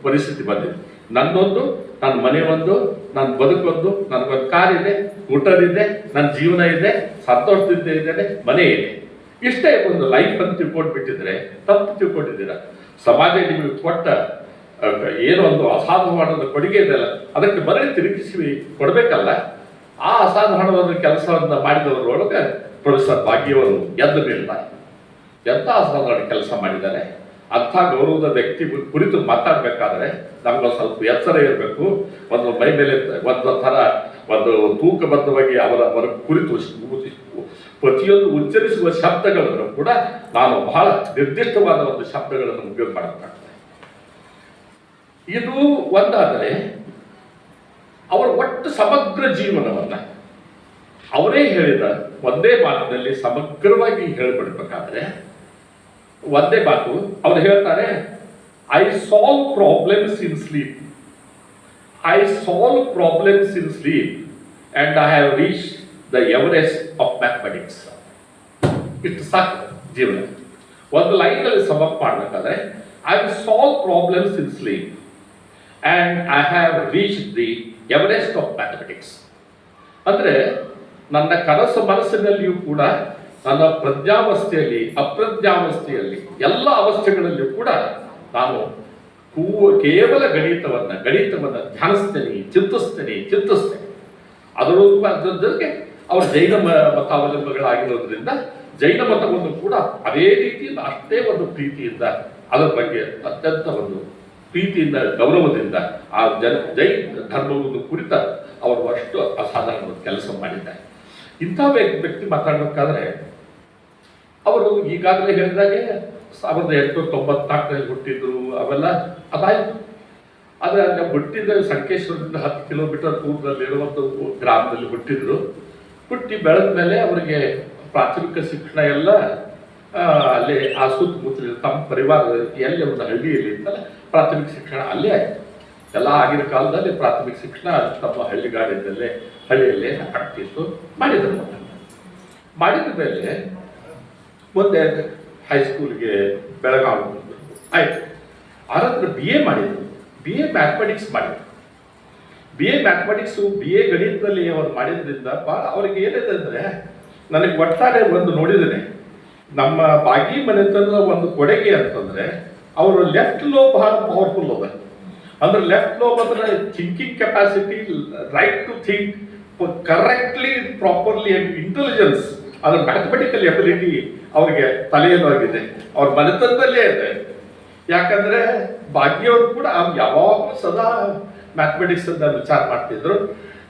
ಪರಿಸ್ಥಿತಿ ಬಂದಿದೆ. ನನ್ನೊಂದು, ನನ್ನ ಮನೆ ಒಂದು, ನನ್ನ ಬದುಕೊಂದು, ನನಗೊಂದು ಕಾರ್ ಇದೆ, ಸ್ಕೂಟರ್ ಇದೆ, ನನ್ನ ಜೀವನ ಇದೆ, ಸಂತೋಷದಿಂದ ಇದ್ದೇನೆ, ಮನೆ ಇದೆ, ಇಷ್ಟೇ ಒಂದು ಲೈಫ್ ಅಂತ ತಿಳ್ಕೊಂಡ್ಬಿಟ್ಟಿದ್ರೆ ತಪ್ಪು ತಿಳ್ಕೊಂಡಿದ್ದೀರಾ. ಸಮಾಜ ನಿಮಗೆ ಕೊಟ್ಟ ಏನೋ ಒಂದು ಅಸಾಧಾರಣವಾದ ಕೊಡುಗೆ ಇದೆಯಲ್ಲ, ಅದಕ್ಕೆ ಮರಳಿ ತಿರುಗಿಸಿ ಕೊಡಬೇಕಲ್ಲ. ಆ ಅಸಾಧಾರಣವಾದ ಕೆಲಸವನ್ನು ಮಾಡಿದವರೊಳಗೆ ಪ್ರೊಫೆಸರ್ ಭಾಗ್ಯವರು ಎದ್ದು ನಿಲ್ತಾರೆ. ಎಂಥ ಅಸಾಧಾರಣ ಕೆಲಸ ಮಾಡಿದ್ದಾರೆ. ಅಂಥ ಗೌರವದ ವ್ಯಕ್ತಿ ಕುರಿತು ಮಾತಾಡಬೇಕಾದ್ರೆ ನಮ್ಗೊಂದು ಸ್ವಲ್ಪ ಎಚ್ಚರ ಇರಬೇಕು. ಒಂದು ಮೈ ಮೇಲೆ ಒಂದು ತೂಕಬದ್ಧವಾಗಿ ಅವರ ಕುರಿತು ಪ್ರತಿಯೊಂದು ಉಚ್ಚರಿಸುವ ಶಬ್ದಗಳನ್ನು ಕೂಡ ನಾನು ಬಹಳ ನಿರ್ದಿಷ್ಟವಾದ ಒಂದು ಶಬ್ದಗಳನ್ನು ಉಪಯೋಗ ಮಾಡಬೇಕಾಗ್ತದೆ. ಇದು ಒಂದಾದರೆ, ಅವರ ಒಟ್ಟು ಸಮಗ್ರ ಜೀವನವನ್ನ ಅವರೇ ಹೇಳಿದ ಒಂದೇ ಮಾತಿನಲ್ಲಿ ಸಮಗ್ರವಾಗಿ ಹೇಳಿಬಿಡ್ಬೇಕಾದ್ರೆ, ಒಂದೇ ಮಾತು ಅವ್ರು ಹೇಳ್ತಾರೆ, I solve problems in sleep, I solve problems in sleep and I have reach the Everest of mathematics. ಇಷ್ಟು ಸಾಕು ಜೀವನ. ಒಂದು ಲೈನಲ್ಲಿ ಸಮಪ್ ಮಾಡಬೇಕಾದ್ರೆ, I solve problems in sleep and I have reach the Everest of mathematics. ಅಂದರೆ ನನ್ನ ಕನಸು ಮನಸ್ಸಿನಲ್ಲಿಯೂ ಕೂಡ, ನನ್ನ ಪ್ರಜ್ಞಾವಸ್ಥೆಯಲ್ಲಿ, ಅಪ್ರಜ್ಞಾವಸ್ಥೆಯಲ್ಲಿ, ಎಲ್ಲ ಅವಸ್ಥೆಗಳಲ್ಲಿಯೂ ಕೂಡ ನಾನು ಕೇವಲ ಗಣಿತವನ್ನು ಧ್ಯಾನಿಸ್ತೇನೆ, ಚಿಂತಿಸ್ತೇನೆ. ಅದರ ಜೊತೆಗೆ ಅವರು ಜೈನ ಮತಾವಲಂಬಿಗಳಾಗಿರೋದ್ರಿಂದ ಜೈನ ಮತವನ್ನು ಕೂಡ ಅದೇ ರೀತಿಯಿಂದ ಅಷ್ಟೇ ಒಂದು ಪ್ರೀತಿಯಿಂದ ಅದರ ಬಗ್ಗೆ ಅತ್ಯಂತ ಒಂದು ಪ್ರೀತಿಯಿಂದ ಗೌರವದಿಂದ ಆ ಜೈನ ಧರ್ಮವನ್ನು ಕುರಿತ ಅವರು ಅಷ್ಟು ಅಸಾಧಾರಣ ಕೆಲಸ ಮಾಡಿದ್ದಾರೆ. ಇಂಥ ವ್ಯಕ್ತಿ ಮಾತಾಡಬೇಕಾದ್ರೆ ಅವರು ಈಗಾಗಲೇ ಹೇಳಿದಾಗೆ 1894ರಲ್ಲಿ ಹುಟ್ಟಿದ್ರು, ಅವೆಲ್ಲ ಅದಾಯಿತು. ಆದರೆ ನಾವು ಹುಟ್ಟಿದ ಸಂಕೇಶ್ವರದಿಂದ 10 ಕಿಲೋಮೀಟರ್ ದೂರದಲ್ಲಿರುವ ಒಂದು ಗ್ರಾಮದಲ್ಲಿ ಹುಟ್ಟಿದ್ರು. ಹುಟ್ಟಿ ಬೆಳೆದ ಮೇಲೆ ಅವರಿಗೆ ಪ್ರಾಥಮಿಕ ಶಿಕ್ಷಣ ಎಲ್ಲ ಅಲ್ಲೇ ಆ ಸುತ್ತಮುತ್ತಲ ತಮ್ಮ ಪರಿವಾರ ಎಲ್ಲಿ ಒಂದು ಹಳ್ಳಿಯಲ್ಲಿ ಇತ್ತಲ್ಲ ಪ್ರಾಥಮಿಕ ಶಿಕ್ಷಣ ಅಲ್ಲೇ ಆಯಿತು. ಎಲ್ಲ ಆಗಿನ ಕಾಲದಲ್ಲಿ ಪ್ರಾಥಮಿಕ ಶಿಕ್ಷಣ ತಮ್ಮ ಹಳ್ಳಿಗಾಡಿನಲ್ಲೇ ಹಳ್ಳಿಯಲ್ಲೇ ಆಗ್ತಿತ್ತು. ಮಾಡಿದ್ರು. ಮಾಡಿದ ಮೇಲೆ ಮುಂದೆ ಹೈಸ್ಕೂಲ್ಗೆ ಬೆಳಗಾವಿ ಆಯಿತು. ಆನಂತರ BA ಮಾಡಿದರು. BA ಮ್ಯಾಥಮೆಟಿಕ್ಸ್ ಮಾಡಿದರು. BA ಮ್ಯಾಥಮೆಟಿಕ್ಸು BA ಗಣಿತದಲ್ಲಿ ಅವರು ಮಾಡಿದ್ರಿಂದ ಭಾಳ ಅವ್ರಿಗೆ ಏನಿದೆ ಅಂದರೆ, ನನಗೆ ಒಟ್ಟಾರೆ ಒಂದು ನೋಡಿದ್ದೇನೆ, ನಮ್ಮ ಬಾಗಿ ಮನೆತನದ ಒಂದು ಕೊಡುಗೆ ಅಂತಂದರೆ ಅವರು ಲೆಫ್ಟ್ ಲೋಬ್ ಬಹಳ ಪವರ್ಫುಲ್ ಅದ. ಅಂದ್ರೆ ಲೆಫ್ಟ್ ಲೋಬ್ ಅಂದ್ರೆ thinking capacity, right to think correctly properly and intelligence, ಅದ್ರ ಮ್ಯಾಥಮೆಟಿಕಲ್ ಎಬಿಲಿಟಿ ಅವ್ರಿಗೆ ತಲೆಯಲ್ಲಾಗಿದೆ, ಅವ್ರ ಮನೆತನದಲ್ಲೇ ಇದೆ. ಯಾಕಂದ್ರೆ ಭಾಗ್ಯವರು ಕೂಡ ಯಾವಾಗಲೂ ಸದಾ ಮ್ಯಾಥಮೆಟಿಕ್ಸ್ ಅಂತ ವಿಚಾರ ಮಾಡ್ತಿದ್ರು.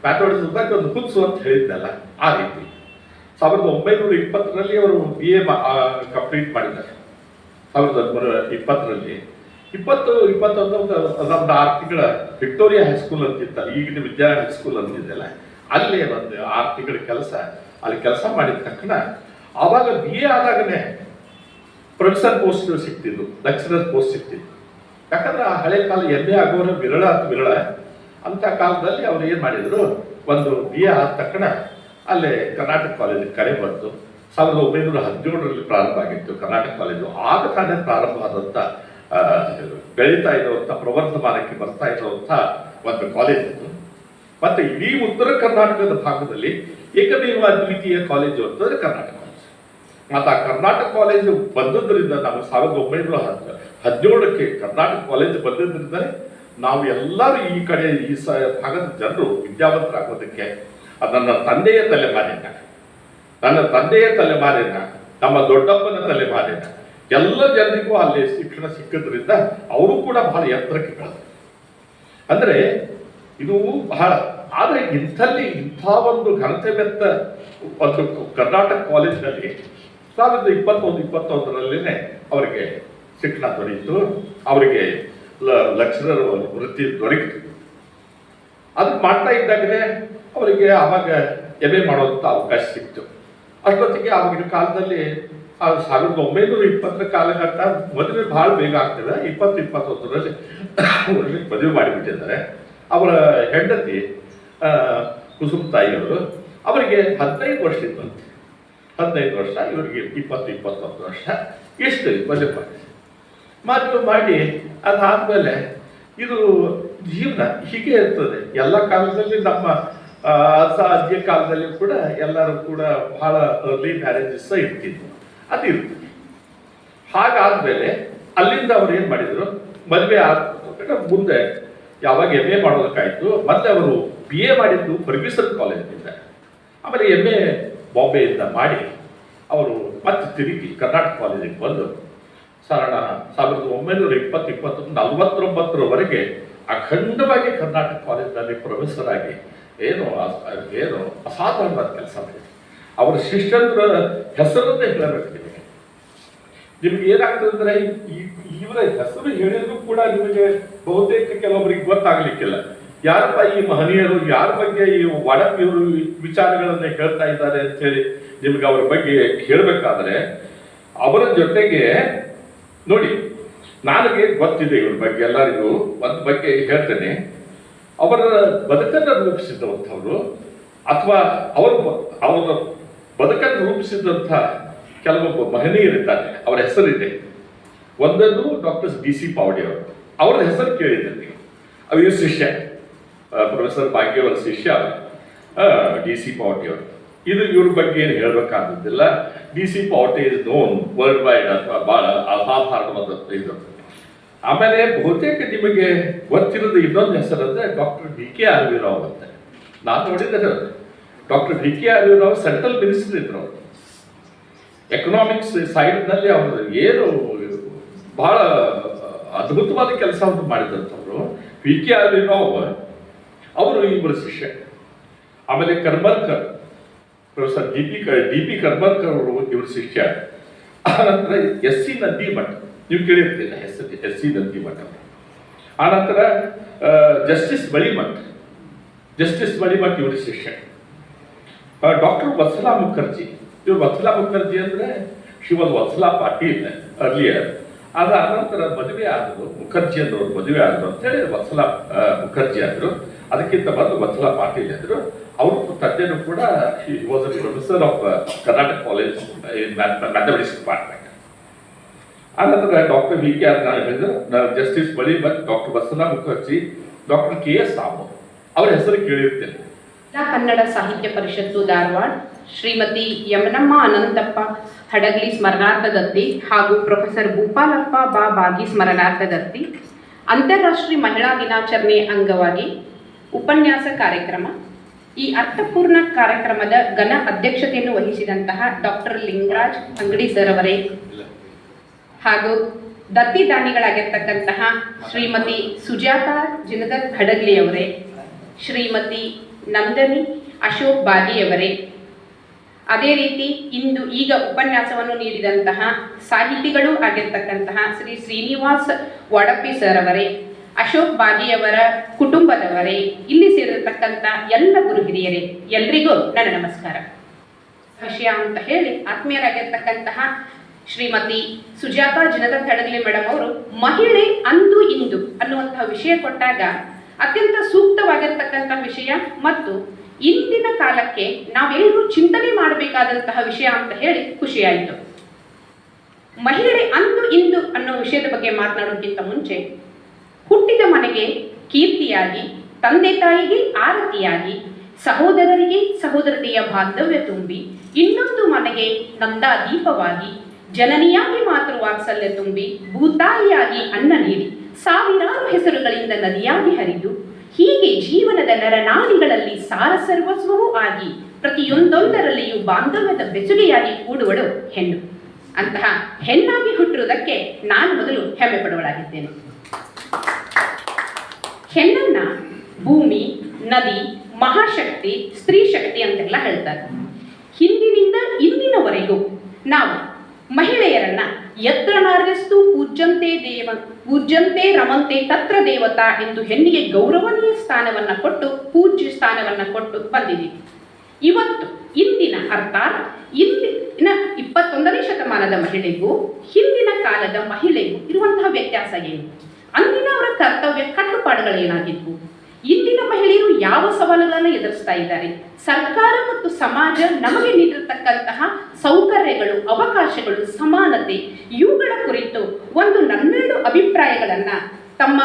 ಮ್ಯಾಥಮೆಟಿಕ್ಸ್ ಬಗ್ಗೆ ಒಂದು ಹುಚ್ಚು ಅಂತ ಹೇಳಿದ್ನಲ್ಲ, ಆ ರೀತಿ 1920ರಲ್ಲಿ ಅವರು BA ಕಂಪ್ಲೀಟ್ ಮಾಡಿದ್ದಾರೆ. 1920ರಲ್ಲಿ 21 ನಮ್ದು 6 ತಿಂಗಳ ವಿಕ್ಟೋರಿಯಾ ಹೈಸ್ಕೂಲ್ ಅಂತಿತ್ತಲ್ಲ, ಈಗಿನ ವಿದ್ಯಾರ್ಥಿ ಹೈಸ್ಕೂಲ್ ಅಂತಿದ್ದೆಲ್ಲ, ಅಲ್ಲೇ ಒಂದು 6 ತಿಂಗಳ ಅಲ್ಲಿ ಕೆಲಸ ಮಾಡಿದ ತಕ್ಷಣ ಆವಾಗ BA ಆದಾಗನೇ ಪ್ರೊಫೆಸರ್ ಪೋಸ್ಟ್ ಸಿಗ್ತಿದ್ದು, ಲೆಕ್ಚರರ್ ಪೋಸ್ಟ್ ಸಿಗ್ತಿದ್ದು. ಯಾಕಂದ್ರೆ ಆ ಹಳೆ ಕಾಲ MA ಆಗೋರು ವಿರಳ ಅಂತ ಕಾಲದಲ್ಲಿ ಅವ್ರು ಏನು ಮಾಡಿದ್ರು, ಒಂದು BA ಆದ ತಕ್ಷಣ ಅಲ್ಲೇ ಕರ್ನಾಟಕ ಕಾಲೇಜಿಗೆ ಕರೆ ಬಂತು. 1917ರಲ್ಲಿ ಪ್ರಾರಂಭ ಆಗಿತ್ತು ಕರ್ನಾಟಕ ಕಾಲೇಜು. ಆಗ ತಾನೇ ಪ್ರಾರಂಭ ಆದಂಥ ಬೆಳೀತಾ ಇರುವಂಥ ಪ್ರವರ್ಧಮಾನಕ್ಕೆ ಬರ್ತಾ ಇರುವಂಥ ಒಂದು ಕಾಲೇಜ್ ಇದು. ಮತ್ತು ಇಡೀ ಉತ್ತರ ಕರ್ನಾಟಕದ ಭಾಗದಲ್ಲಿ ಏಕಮೇವ ಅದ್ವಿತೀಯ ಕಾಲೇಜು ಅಂತಂದರೆ ಕರ್ನಾಟಕ ಕಾಲೇಜು. ಮತ್ತು ಆ ಕರ್ನಾಟಕ ಕಾಲೇಜು ಬಂದದ್ರಿಂದ ನಾವು 1917ಕ್ಕೆ ಕರ್ನಾಟಕ ಕಾಲೇಜು ಬಂದಿದ್ದರಿಂದಲೇ ನಾವು ಎಲ್ಲರೂ ಈ ಕಡೆ ಈ ಭಾಗದ ಜನರು ವಿದ್ಯಾವಂತರಾಗೋದಕ್ಕೆ ನನ್ನ ತಂದೆಯ ತಲೆಮಾರಿನ, ನಮ್ಮ ದೊಡ್ಡಪ್ಪನ ತಲೆಮಾರಿನ ಎಲ್ಲ ಜನರಿಗೂ ಅಲ್ಲಿ ಶಿಕ್ಷಣ ಸಿಕ್ಕಿದ್ರಿಂದ ಅವರು ಕೂಡ ಬಹಳ ಎತ್ತರಕ್ಕೆ ಬೆಳೆದರು. ಅಂದರೆ ಇದು ಬಹಳ, ಆದರೆ ಇಂಥ ಒಂದು ಘನತೆವೆತ್ತ ಒಂದು ಕರ್ನಾಟಕ ಕಾಲೇಜಿನಲ್ಲಿ 1921-22ರಲ್ಲೇ ಅವರಿಗೆ ಶಿಕ್ಷಣ ದೊರೆಯಿತು. ಅವರಿಗೆ ಲೆಕ್ಚರರ್ ವೃತ್ತಿ ದೊರಕಿತು. ಅದಕ್ಕೆ ಮಾಡ್ತಾ ಇದ್ದಾಗಲೇ ಅವರಿಗೆ ಆವಾಗ MA ಮಾಡೋಂಥ ಅವಕಾಶ ಸಿಕ್ತು. ಅಷ್ಟೊತ್ತಿಗೆ ಆವಾಗಿನ ಕಾಲದಲ್ಲಿ 1920 ಕಾಲಘಟ್ಟ ಮದುವೆ ಭಾಳ ಬೇಗ ಆಗ್ತದೆ. 20-21ರಲ್ಲಿ ಮದುವೆ ಮಾಡಿಬಿಟ್ಟಿದ್ದಾರೆ. ಅವರ ಹೆಂಡತಿ ಕುಸುಮ ತಾಯಿಯವರು ಅವರಿಗೆ 15 ವರ್ಷ ಇದ್ದಂತೆ. 15 ವರ್ಷ, ಇವರಿಗೆ 20-21 ವರ್ಷ ಇಷ್ಟು ಮದುವೆ ಮಾಡಿ ಅದಾದಮೇಲೆ ಇದು ಜೀವನ ಹೀಗೆ ಇರ್ತದೆ. ಎಲ್ಲ ಕಾಲದಲ್ಲಿ ನಮ್ಮ ಅಜ್ಜ ಕಾಲದಲ್ಲಿ ಕೂಡ ಎಲ್ಲರೂ ಕೂಡ ಬಹಳ ಅರ್ಲಿ ಮ್ಯಾರೇಜಸ್ ಇರ್ತಿದ್ವು, ಅದು ಇರ್ತದೆ. ಹಾಗಾದ್ಮೇಲೆ ಅಲ್ಲಿಂದ ಅವ್ರು ಏನು ಮಾಡಿದ್ರು, ಮದುವೆ ಆದ ಮುಂದೆ ಯಾವಾಗ MA ಮಾಡೋದಕ್ಕಾಯ್ತು. ಮೊದಲೇ ಅವರು BA ಮಾಡಿದ್ದು ಫರ್ಗ್ಯೂಸನ್ ಕಾಲೇಜಿನಿಂದ, ಆಮೇಲೆ MA ಬಾಂಬೆಯಿಂದ ಮಾಡಿ ಅವರು ಮತ್ತೆ ತಿರುಗಿ ಕರ್ನಾಟಕ ಕಾಲೇಜಿಗೆ ಬಂದು 1920-40-49ರವರೆಗೆ ಅಖಂಡವಾಗಿ ಕರ್ನಾಟಕ ಕಾಲೇಜಿನಲ್ಲಿ ಪ್ರೊಫೆಸರ್ ಆಗಿ ಏನು ಅಸಾಧಾರಣವಾದ ಕೆಲಸ ಮಾಡಿದ್ರು. ಅವರ ಶಿಷ್ಯರ ಹೆಸರನ್ನೇ ಹೇಳಬೇಕು ನಿಮಗೆ ಏನಾಗ್ತದೆ ಅಂದರೆ, ಇವರ ಹೆಸರು ಹೇಳಿದ್ರು ಕೂಡ ನಿಮಗೆ ಬಹುತೇಕ ಕೆಲವೊಬ್ಬರಿಗೆ ಗೊತ್ತಾಗಲಿಕ್ಕಿಲ್ಲ. ಯಾರಪ್ಪ ಈ ಮಹನೀಯರು, ಯಾರ ಬಗ್ಗೆ ಈ ವಾಡಪಿಯವರು ವಿಚಾರಗಳನ್ನ ಹೇಳ್ತಾ ಇದ್ದಾರೆ ಅಂತೇಳಿ ನಿಮ್ಗೆ ಅವ್ರ ಬಗ್ಗೆ ಹೇಳಬೇಕಾದ್ರೆ, ಅವರ ಜೊತೆಗೆ ನೋಡಿ, ನನಗೆ ಗೊತ್ತಿದೆ ಇವ್ರ ಬಗ್ಗೆ ಎಲ್ಲರಿಗೂ ಒಂದು ಬಗ್ಗೆ ಹೇಳ್ತೇನೆ. ಅವರ ಬದುಕನ್ನು ರೂಪಿಸಿದಂಥವ್ರು ಅಥವಾ ಅವರ ಬದುಕನ್ನು ರೂಪಿಸಿದಂಥ ಕೆಲವೊಬ್ಬ ಮಹನೀಯರಿದ್ದಾರೆ. ಅವರ ಹೆಸರಿದೆ. ಒಂದನ್ನು ಡಾಕ್ಟರ್ DC ಪಾವಡಿ ಅವರು, ಅವರ ಹೆಸರು ಕೇಳಿದ್ದೆ. ಇವ್ರ ಶಿಷ್ಯ ಪ್ರೊಫೆಸರ್ ಭಾಗ್ಯವರ ಶಿಷ್ಯ DC ಪಾವಟಿ ಅವರು. ಇದು ಇವ್ರ ಬಗ್ಗೆ ಏನು ಹೇಳಬೇಕಾಗಿದ್ದಿಲ್ಲ. DC Pavate is known worldwide ಅಥವಾ ಭಾಳ ಅಸಾಧಾರಣವಾದ ಇದು. ಆಮೇಲೆ ಬಹುತೇಕ ನಿಮಗೆ ಗೊತ್ತಿರೋದು ಇನ್ನೊಂದು ಹೆಸರಂದ್ರೆ ಡಾಕ್ಟರ್ DK ಆರ್ವಿರಾವ್ ಅಂತ. ನಾನು ನೋಡಿದರೆ ಡಾಕ್ಟರ್ DK ಆರ್ವಿರಾವ್ ಸೆಂಟ್ರಲ್ ಮಿನಿಸ್ಟರ್ ಇದ್ರು ಅವರು. ಎಕನಾಮಿಕ್ಸ್ ಸೈಡ್ನಲ್ಲಿ ಅವರು ಏನು ಬಹಳ ಅದ್ಭುತವಾದ ಕೆಲಸವನ್ನು ಮಾಡಿದಂಥವ್ರು. ವಿ.ಕೆ. ಅಭಿನವ್ ಅವರು ಇಬ್ಬರು ಶಿಷ್ಯ. ಆಮೇಲೆ ಕರ್ಮಲ್ಕರ್, ಪ್ರೊಫೆಸರ್ ಡಿ.ಪಿ. ಕರ್ಮಲ್ಕರ್ ಅವರು ಇವರು ಶಿಷ್ಯ. ಆನಂತರ ಎಸ್.ಸಿ. ನಂದಿಮಠ, ನೀವು ಕೇಳಿರ್ತೀರ ಹೆಸರು, ಎಸ್.ಸಿ. ನಂದಿಮಠ. ಆನಂತರ ಜಸ್ಟಿಸ್ ಬಳಿಮಠ್ ಇವರು ಶಿಷ್ಯ. ಡಾಕ್ಟರ್ ವತ್ಸಲಾ ಮುಖರ್ಜಿ, ಇವರು ವತ್ಸಲಾ ಮುಖರ್ಜಿ ಅಂದರೆ she was Vatsala Patil earlier. ಅದ ಅನಂತರ ಮದುವೆ ಆದರು, ಮುಖರ್ಜಿ ಅನ್ನೋರು ಮದುವೆ ಆದರು ಅಂತೇಳಿ ವತ್ಸಲಾ ಮುಖರ್ಜಿ ಆದರು. ಅದಕ್ಕಿಂತ ಮೊದಲು ವತ್ಸಲಾ ಪಾಟೀಲ್ ಆದರು. ಅವರು ತಂದೆನೂ ಕೂಡ he was a professor of Karnataka college in mathematics department. ಆನಂತರ ಡಾಕ್ಟರ್ ವಿ.ಕೆ. ನಾನು ಹೇಳಿದ್ರು, justice Balimath, doctor Vatsala Mukherjee, doctor K S. Ramu ಅವರ ಹೆಸರು ಕೇಳಿರ್ತೇನೆ. ಕನ್ನಡ ಸಾಹಿತ್ಯ ಪರಿಷತ್ತು ಧಾರವಾಡ ಶ್ರೀಮತಿ ಯಮನಮ್ಮ ಅನಂತಪ್ಪ ಹಡಗಲಿ ಸ್ಮರಣಾರ್ಥ ದತ್ತಿ ಹಾಗೂ ಪ್ರೊಫೆಸರ್ ಭೂಪಾಲಪ್ಪ ಬಾಗಿ ಸ್ಮರಣಾರ್ಥ ದತ್ತಿ ಅಂತಾರಾಷ್ಟ್ರೀಯ ಮಹಿಳಾ ದಿನಾಚರಣೆ ಅಂಗವಾಗಿ ಉಪನ್ಯಾಸ ಕಾರ್ಯಕ್ರಮ. ಈ ಅರ್ಥಪೂರ್ಣ ಕಾರ್ಯಕ್ರಮದ ಘನ ಅಧ್ಯಕ್ಷತೆಯನ್ನು ವಹಿಸಿದಂತಹ ಡಾಕ್ಟರ್ ಲಿಂಗರಾಜ್ ಅಂಗಡಿ ಸರ್ ಅವರೇ ಹಾಗೂ ದತ್ತಿ ದಾನಿಗಳಾಗಿರ್ತಕ್ಕಂತಹ ಶ್ರೀಮತಿ ಸುಜಾತಾ ಜಿನದತ್ ಹಡಗ್ಲಿ ಅವರೇ, ಶ್ರೀಮತಿ ನಂದನಿ ಅಶೋಕ್ ಬಾಗಿಯವರೇ, ಅದೇ ರೀತಿ ಈಗ ಉಪನ್ಯಾಸವನ್ನು ನೀಡಿದಂತಹ ಸಾಹಿತಿಗಳು ಆಗಿರ್ತಕ್ಕಂತಹ ಶ್ರೀ ಶ್ರೀನಿವಾಸ್ ವಡಪ್ಪಿ ಸರ್ ಅವರೇ, ಅಶೋಕ್ ಬಾಗಿಯವರ ಕುಟುಂಬದವರೇ, ಇಲ್ಲಿ ಸೇರಿರ್ತಕ್ಕಂಥ ಎಲ್ಲ ಗುರು ಹಿರಿಯರೇ, ಎಲ್ರಿಗೂ ನನ್ನ ನಮಸ್ಕಾರ. ವಿಷಯ ಅಂತ ಹೇಳಿ ಆತ್ಮೀಯರಾಗಿರ್ತಕ್ಕಂತಹ ಶ್ರೀಮತಿ ಸುಜಾತಾ ಜಿನದತ್ ಹಡಗಲಿ ಮೇಡಮ್ ಅವರು ಮಹಿಳೆ ಅಂದು ಇಂದು ಅನ್ನುವಂತಹ ವಿಷಯ ಕೊಟ್ಟಾಗ ಅತ್ಯಂತ ಸೂಕ್ತವಾಗಿರ್ತಕ್ಕಂತಹ ವಿಷಯ ಮತ್ತು ಇಂದಿನ ಕಾಲಕ್ಕೆ ನಾವೆಲ್ಲರೂ ಚಿಂತನೆ ಮಾಡಬೇಕಾದಂತಹ ವಿಷಯ ಅಂತ ಹೇಳಿ ಖುಷಿಯಾಯಿತು. ಮಹಿಳೆ ಅಂದು ಇಂದು ಅನ್ನೋ ವಿಷಯದ ಬಗ್ಗೆ ಮಾತನಾಡೋಕ್ಕಿಂತ ಮುಂಚೆ, ಹುಟ್ಟಿದ ಮನೆಗೆ ಕೀರ್ತಿಯಾಗಿ, ತಂದೆ ತಾಯಿಗೆ ಆರತಿಯಾಗಿ, ಸಹೋದರರಿಗೆ ಸಹೋದರತೆಯ ಬಾಂಧವ್ಯ ತುಂಬಿ, ಇನ್ನೊಂದು ಮನೆಗೆ ನಂದಾ ದೀಪವಾಗಿ, ಜನನಿಯಾಗಿ ಮಾತೃ ವಾತ್ಸಲ್ಯ ತುಂಬಿ, ಭೂತಾಯಿಯಾಗಿ ಅನ್ನ ನೀಡಿ, ಸಾವಿರಾರು ಹೆಸರುಗಳಿಂದ ನದಿಯಾಗಿ ಹರಿದು, ಹೀಗೆ ಜೀವನದ ನರನಾಡಿಗಳಲ್ಲಿ ಸಾರಸರ್ವಸ್ವವೂ ಆಗಿ ಪ್ರತಿಯೊಂದೊಂದರಲ್ಲಿಯೂ ಬಾಂಧವ್ಯದ ಬೆಸುಗೆಯಾಗಿ ಕೂಡುವಳು ಹೆಣ್ಣು. ಅಂತಹ ಹೆಣ್ಣಾಗಿ ಹುಟ್ಟಿರುವುದಕ್ಕೆ ನಾನು ಮೊದಲು ಹೆಮ್ಮೆ ಪಡುವಳಾಗಿದ್ದೇನೆ. ಹೆಣ್ಣನ್ನ ಭೂಮಿ, ನದಿ, ಮಹಾಶಕ್ತಿ, ಸ್ತ್ರೀ ಶಕ್ತಿ ಅಂತೆಲ್ಲ ಹೇಳ್ತಾರೆ. ಹಿಂದಿನಿಂದ ಇಂದಿನವರೆಗೂ ನಾವು ಮಹಿಳೆಯರನ್ನ ಯತ್ರ ನಾರ್ಯಸ್ತು ಪೂಜ್ಯಂತೆ ರಮಂತೆ ತತ್ರ ದೇವತಾ ಎಂದು ಹೆಣ್ಣಿಗೆ ಗೌರವನೀಯ ಸ್ಥಾನವನ್ನ ಕೊಟ್ಟು, ಪೂಜ್ಯ ಸ್ಥಾನವನ್ನ ಕೊಟ್ಟು ಬಂದಿದ್ದೀವಿ. ಇವತ್ತು ಇಂದಿನ ಅರ್ಥಾತ್ ಇಂದಿನ 21ನೇ ಶತಮಾನದ ಮಹಿಳೆಗೂ ಹಿಂದಿನ ಕಾಲದ ಮಹಿಳೆಗೂ ಇರುವಂತಹ ವ್ಯತ್ಯಾಸ ಏನು? ಅಂದಿನ ಅವರ ಕರ್ತವ್ಯ ಕಟ್ಟುಪಾಡುಗಳೇನಾಗಿದ್ವು? ಇಂದಿನ ಮಹಿಳೆಯರು ಯಾವ ಸವಾಲುಗಳನ್ನು ಎದುರಿಸ್ತಾ ಇದ್ದಾರೆ? ಸರ್ಕಾರ ಮತ್ತು ಸಮಾಜ ನಮಗೆ ನೀಡಿರತಕ್ಕಂತಹ ಸೌಕರ್ಯಗಳು, ಅವಕಾಶಗಳು, ಸಮಾನತೆ, ಇವುಗಳ ಕುರಿತು ಒಂದು 12 ಅಭಿಪ್ರಾಯಗಳನ್ನ ತಮ್ಮ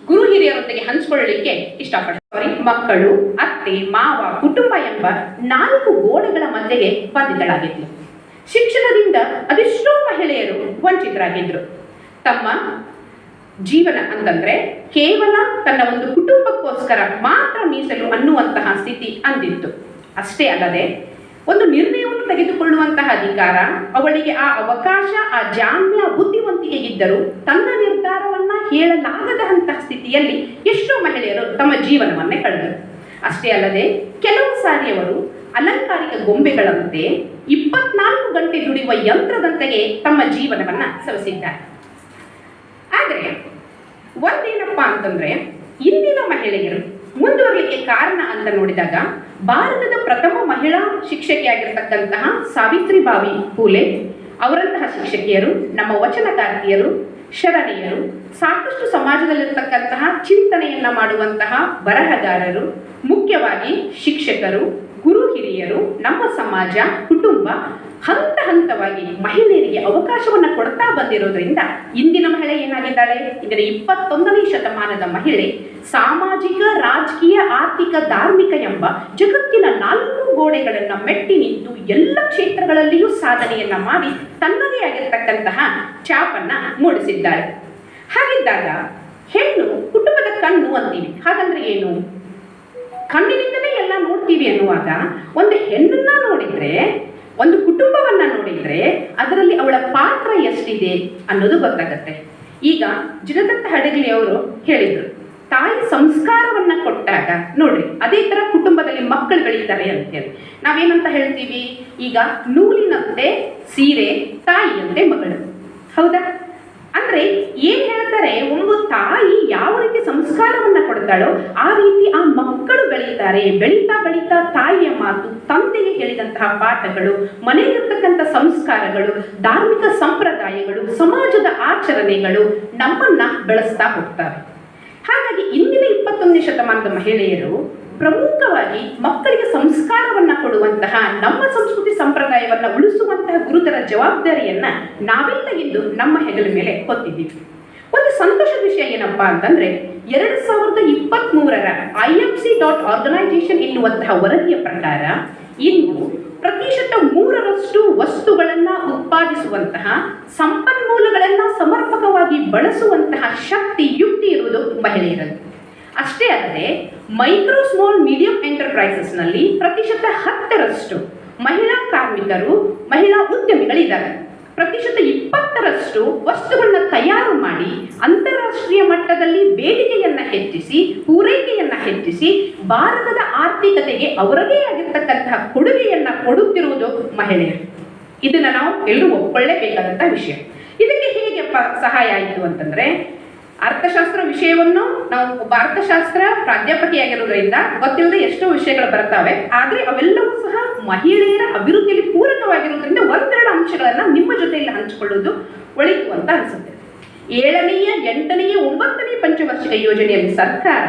ಗುರು ಹಿರಿಯರೊಂದಿಗೆ ಹಂಚಿಕೊಳ್ಳಲಿಕ್ಕೆ ಇಷ್ಟಪಡ್ತಾರೆ. ಮಕ್ಕಳು, ಅತ್ತೆ, ಮಾವ, ಕುಟುಂಬ ಎಂಬ 4 ಗೋಡೆಗಳ ಮಧ್ಯೆಗೆ ಬಂಧಿತಳಾಗಿದ್ಲು. ಶಿಕ್ಷಣದಿಂದ ಅದೆಷ್ಟೋ ಮಹಿಳೆಯರು ವಂಚಿತರಾಗಿದ್ರು. ತಮ್ಮ ಜೀವನ ಅಂತಂದ್ರೆ ಕೇವಲ ತನ್ನ ಒಂದು ಕುಟುಂಬಕ್ಕೋಸ್ಕರ ಮಾತ್ರ ಮೀಸಲು ಅನ್ನುವಂತಹ ಸ್ಥಿತಿ ಅಂದಿತ್ತು. ಅಷ್ಟೇ ಅಲ್ಲದೆ ಒಂದು ನಿರ್ಣಯವನ್ನು ತೆಗೆದುಕೊಳ್ಳುವಂತಹ ಅಧಿಕಾರ, ಅವಳಿಗೆ ಆ ಅವಕಾಶ, ಆ ಜಾಣ್ಯ, ಬುದ್ಧಿವಂತಿಕೆ ಇದ್ದರೂ ತನ್ನ ನಿರ್ಧಾರವನ್ನ ಹೇಳಲಾಗದಂತಹ ಸ್ಥಿತಿಯಲ್ಲಿ ಎಷ್ಟೋ ಮಹಿಳೆಯರು ತಮ್ಮ ಜೀವನವನ್ನೇ ಕಳೆದರು. ಅಷ್ಟೇ ಅಲ್ಲದೆ ಕೆಲವು ಸಾರಿಯವರು ಅಲಂಕಾರಿಕ ಗೊಂಬೆಗಳಂತೆ 24 ಗಂಟೆ ದುಡಿಯುವ ಯಂತ್ರದಂತೆಯೇ ತಮ್ಮ ಜೀವನವನ್ನ ಸವಿಸಿದ್ದಾರೆ. ಆದರೆ ಒಂದೇನಪ್ಪ ಅಂತಂದ್ರೆ, ಇಂದಿನ ಮಹಿಳೆಯರು ಮುಂದುವರಲಿಕ್ಕೆ ಕಾರಣ ಅಂತ ನೋಡಿದಾಗ, ಭಾರತದ ಪ್ರಥಮ ಮಹಿಳಾ ಶಿಕ್ಷಕಿಯಾಗಿರ್ತಕ್ಕಂತಹ ಸಾವಿತ್ರಿಬಾಯಿ ಫೂಲೆ ಅವರಂತಹ ಶಿಕ್ಷಕಿಯರು, ನಮ್ಮ ವಚನಕಾರ್ತಿಯರು, ಶರಣೆಯರು, ಸಾಕಷ್ಟು ಸಮಾಜದಲ್ಲಿರ್ತಕ್ಕಂತಹ ಚಿಂತನೆಯನ್ನ ಮಾಡುವಂತಹ ಬರಹಗಾರರು, ಮುಖ್ಯವಾಗಿ ಶಿಕ್ಷಕರು, ಗುರು ಹಿರಿಯರು, ನಮ್ಮ ಸಮಾಜ, ಕುಟುಂಬ ಹಂತ ಹಂತವಾಗಿ ಮಹಿಳೆಯರಿಗೆ ಅವಕಾಶವನ್ನು ಕೊಡ್ತಾ ಬಂದಿರೋದ್ರಿಂದ ಇಂದಿನ ಮಹಿಳೆ ಏನಾಗಿದ್ದಾಳೆ? ಇಂದಿನ 21ನೇ ಶತಮಾನದ ಮಹಿಳೆ ಸಾಮಾಜಿಕ, ರಾಜಕೀಯ, ಆರ್ಥಿಕ, ಧಾರ್ಮಿಕ ಎಂಬ ಜಗತ್ತಿನ 4 ಗೋಡೆಗಳನ್ನು ಮೆಟ್ಟಿ ನಿಂತು ಎಲ್ಲ ಕ್ಷೇತ್ರಗಳಲ್ಲಿಯೂ ಸಾಧನೆಯನ್ನ ಮಾಡಿ ತನ್ನದೇ ಆಗಿರ್ತಕ್ಕಂತಹ ಛಾಪನ್ನ ಮೂಡಿಸಿದ್ದಾಳೆ. ಹಾಗಿದ್ದಾಗ ಹೆಣ್ಣು ಕುಟುಂಬದ ಕಣ್ಣು ಅಂತೀವಿ. ಹಾಗಂದ್ರೆ ಏನು? ಕಣ್ಣಿನಿಂದಲೇ ಎಲ್ಲ ನೋಡ್ತೀವಿ ಅನ್ನುವಾಗ ಒಂದು ಹೆಣ್ಣನ್ನ ನೋಡಿದ್ರೆ ಒಂದು ಕುಟುಂಬವನ್ನ ನೋಡಿದ್ರೆ ಅದರಲ್ಲಿ ಅವಳ ಪಾತ್ರ ಎಷ್ಟಿದೆ ಅನ್ನೋದು ಗೊತ್ತಾಗತ್ತೆ. ಈಗ ಜಿನದತ್ತ ಹಡಗಲಿ ಅವರು ಹೇಳಿದ್ರು, ತಾಯಿ ಸಂಸ್ಕಾರವನ್ನ ಕೊಟ್ಟಾಗ ನೋಡ್ರಿ ಅದೇ ತರ ಕುಟುಂಬದಲ್ಲಿ ಮಕ್ಕಳು ಬೆಳೀತಾರೆ ಅಂತೇಳಿ ನಾವೇನಂತ ಹೇಳ್ತೀವಿ, ಈಗ ನೂಲಿನಂತೆ ಸೀರೆ, ತಾಯಿಯಂತೆ ಮಗಳು. ಹೌದಾ? ಅಂದ್ರೆ ಏನ್ ಹೇಳ್ತಾರೆ, ಒಂದು ತಾಯಿ ಯಾವ ರೀತಿ ಸಂಸ್ಕಾರವನ್ನ ಕೊಡ್ತಾಳೋ ಆ ರೀತಿ ಆ ಮಕ್ಕಳು ಬೆಳೀತಾರೆ. ಬೆಳೀತಾ ಬೆಳೀತಾ ತಾಯಿಯ ಮಾತು, ತಂದೆಗೆ ಹೇಳಿದಂತಹ ಪಾಠಗಳು, ಮನೆಯಲ್ಲಿರ್ತಕ್ಕಂಥ ಸಂಸ್ಕಾರಗಳು, ಧಾರ್ಮಿಕ ಸಂಪ್ರದಾಯಗಳು, ಸಮಾಜದ ಆಚರಣೆಗಳು ನಮ್ಮನ್ನ ಬೆಳೆಸ್ತಾ ಹೋಗ್ತಾರೆ. ಹಾಗಾಗಿ ಇಂದಿನ 21ನೇ ಶತಮಾನದ ಮಹಿಳೆಯರು ಪ್ರಮುಖವಾಗಿ ಮಕ್ಕಳಿಗೆ ಸಂಸ್ಕಾರವನ್ನ ಕೊಡುವಂತಹ, ನಮ್ಮ ಸಂಸ್ಕೃತಿ ಸಂಪ್ರದಾಯವನ್ನ ಉಳಿಸುವಂತಹ ಗುರುತರ ಜವಾಬ್ದಾರಿಯನ್ನ ನಾವೆಲ್ಲ ಇಂದು ನಮ್ಮ ಹೆಗಲ ಮೇಲೆ ಹೊತ್ತಿದ್ದೀವಿ. ಒಂದು ಸಂತೋಷದ ವಿಷಯ ಏನಪ್ಪಾ ಅಂತಂದ್ರೆ 2023ರ IMC.Organization ಎನ್ನುವಂತಹ ವರದಿಯ ಪ್ರಕಾರ ಇಂದು 3% ವಸ್ತುಗಳನ್ನ ಉತ್ಪಾದಿಸುವಂತಹ, ಸಂಪನ್ಮೂಲಗಳನ್ನ ಸಮರ್ಪಕವಾಗಿ ಬಳಸುವಂತಹ ಶಕ್ತಿ, ಯುಕ್ತಿ ಇರುವುದು ಮಹಿಳೆಯರಲ್ಲಿ. ಅಷ್ಟೇ ಅಲ್ಲದೆ ಮೈಕ್ರೋ ಸ್ಮಾಲ್ ಮೀಡಿಯಂ ಎಂಟರ್ಪ್ರೈಸಸ್ ನಲ್ಲಿ 10% ಮಹಿಳಾ ಕಾರ್ಮಿಕರು, ಮಹಿಳಾ ಉದ್ಯಮಿಗಳಿದ್ದಾರೆ. 20% ವಸ್ತುಗಳನ್ನ ತಯಾರು ಮಾಡಿ ಅಂತಾರಾಷ್ಟ್ರೀಯ ಮಟ್ಟದಲ್ಲಿ ಬೇಡಿಕೆಯನ್ನ ಹೆಚ್ಚಿಸಿ, ಪೂರೈಕೆಯನ್ನ ಹೆಚ್ಚಿಸಿ, ಭಾರತದ ಆರ್ಥಿಕತೆಗೆ ಅವರದೇ ಆಗಿರ್ತಕ್ಕಂತಹ ಕೊಡುಗೆಯನ್ನ ಕೊಡುತ್ತಿರುವುದು ಮಹಿಳೆಯರು. ಇದನ್ನ ನಾವು ಎಲ್ಲರೂ ಒಪ್ಕೊಳ್ಳೇಬೇಕಾದಂತಹ ವಿಷಯ. ಇದಕ್ಕೆ ಹೇಗೆ ಸಹಾಯ ಆಯಿತು ಅಂತಂದ್ರೆ, ಅರ್ಥಶಾಸ್ತ್ರ ವಿಷಯವನ್ನು ನಾವು ಒಬ್ಬ ಅರ್ಥಶಾಸ್ತ್ರ ಪ್ರಾಧ್ಯಾಪಕಿಯಾಗಿರೋದ್ರಿಂದ ಗೊತ್ತಿಲ್ಲದೆ ಎಷ್ಟೋ ವಿಷಯಗಳು ಬರ್ತವೆ. ಆದ್ರೆ ಅವೆಲ್ಲವೂ ಸಹ ಮಹಿಳೆಯರ ಅಭಿವೃದ್ಧಿಯಲ್ಲಿ ಪೂರಕವಾಗಿರೋದ್ರಿಂದ ಒಂದೆರಡು ಅಂಶಗಳನ್ನ ನಿಮ್ಮ ಜೊತೆಯಲ್ಲಿ ಹಂಚಿಕೊಳ್ಳುವುದು ಒಳಿತು ಅಂತ ಅನಿಸುತ್ತೆ. 7ನೇ, 8ನೇ, 9ನೇ ಪಂಚವಾರ್ಷಿಕ ಯೋಜನೆಯಲ್ಲಿ ಸರ್ಕಾರ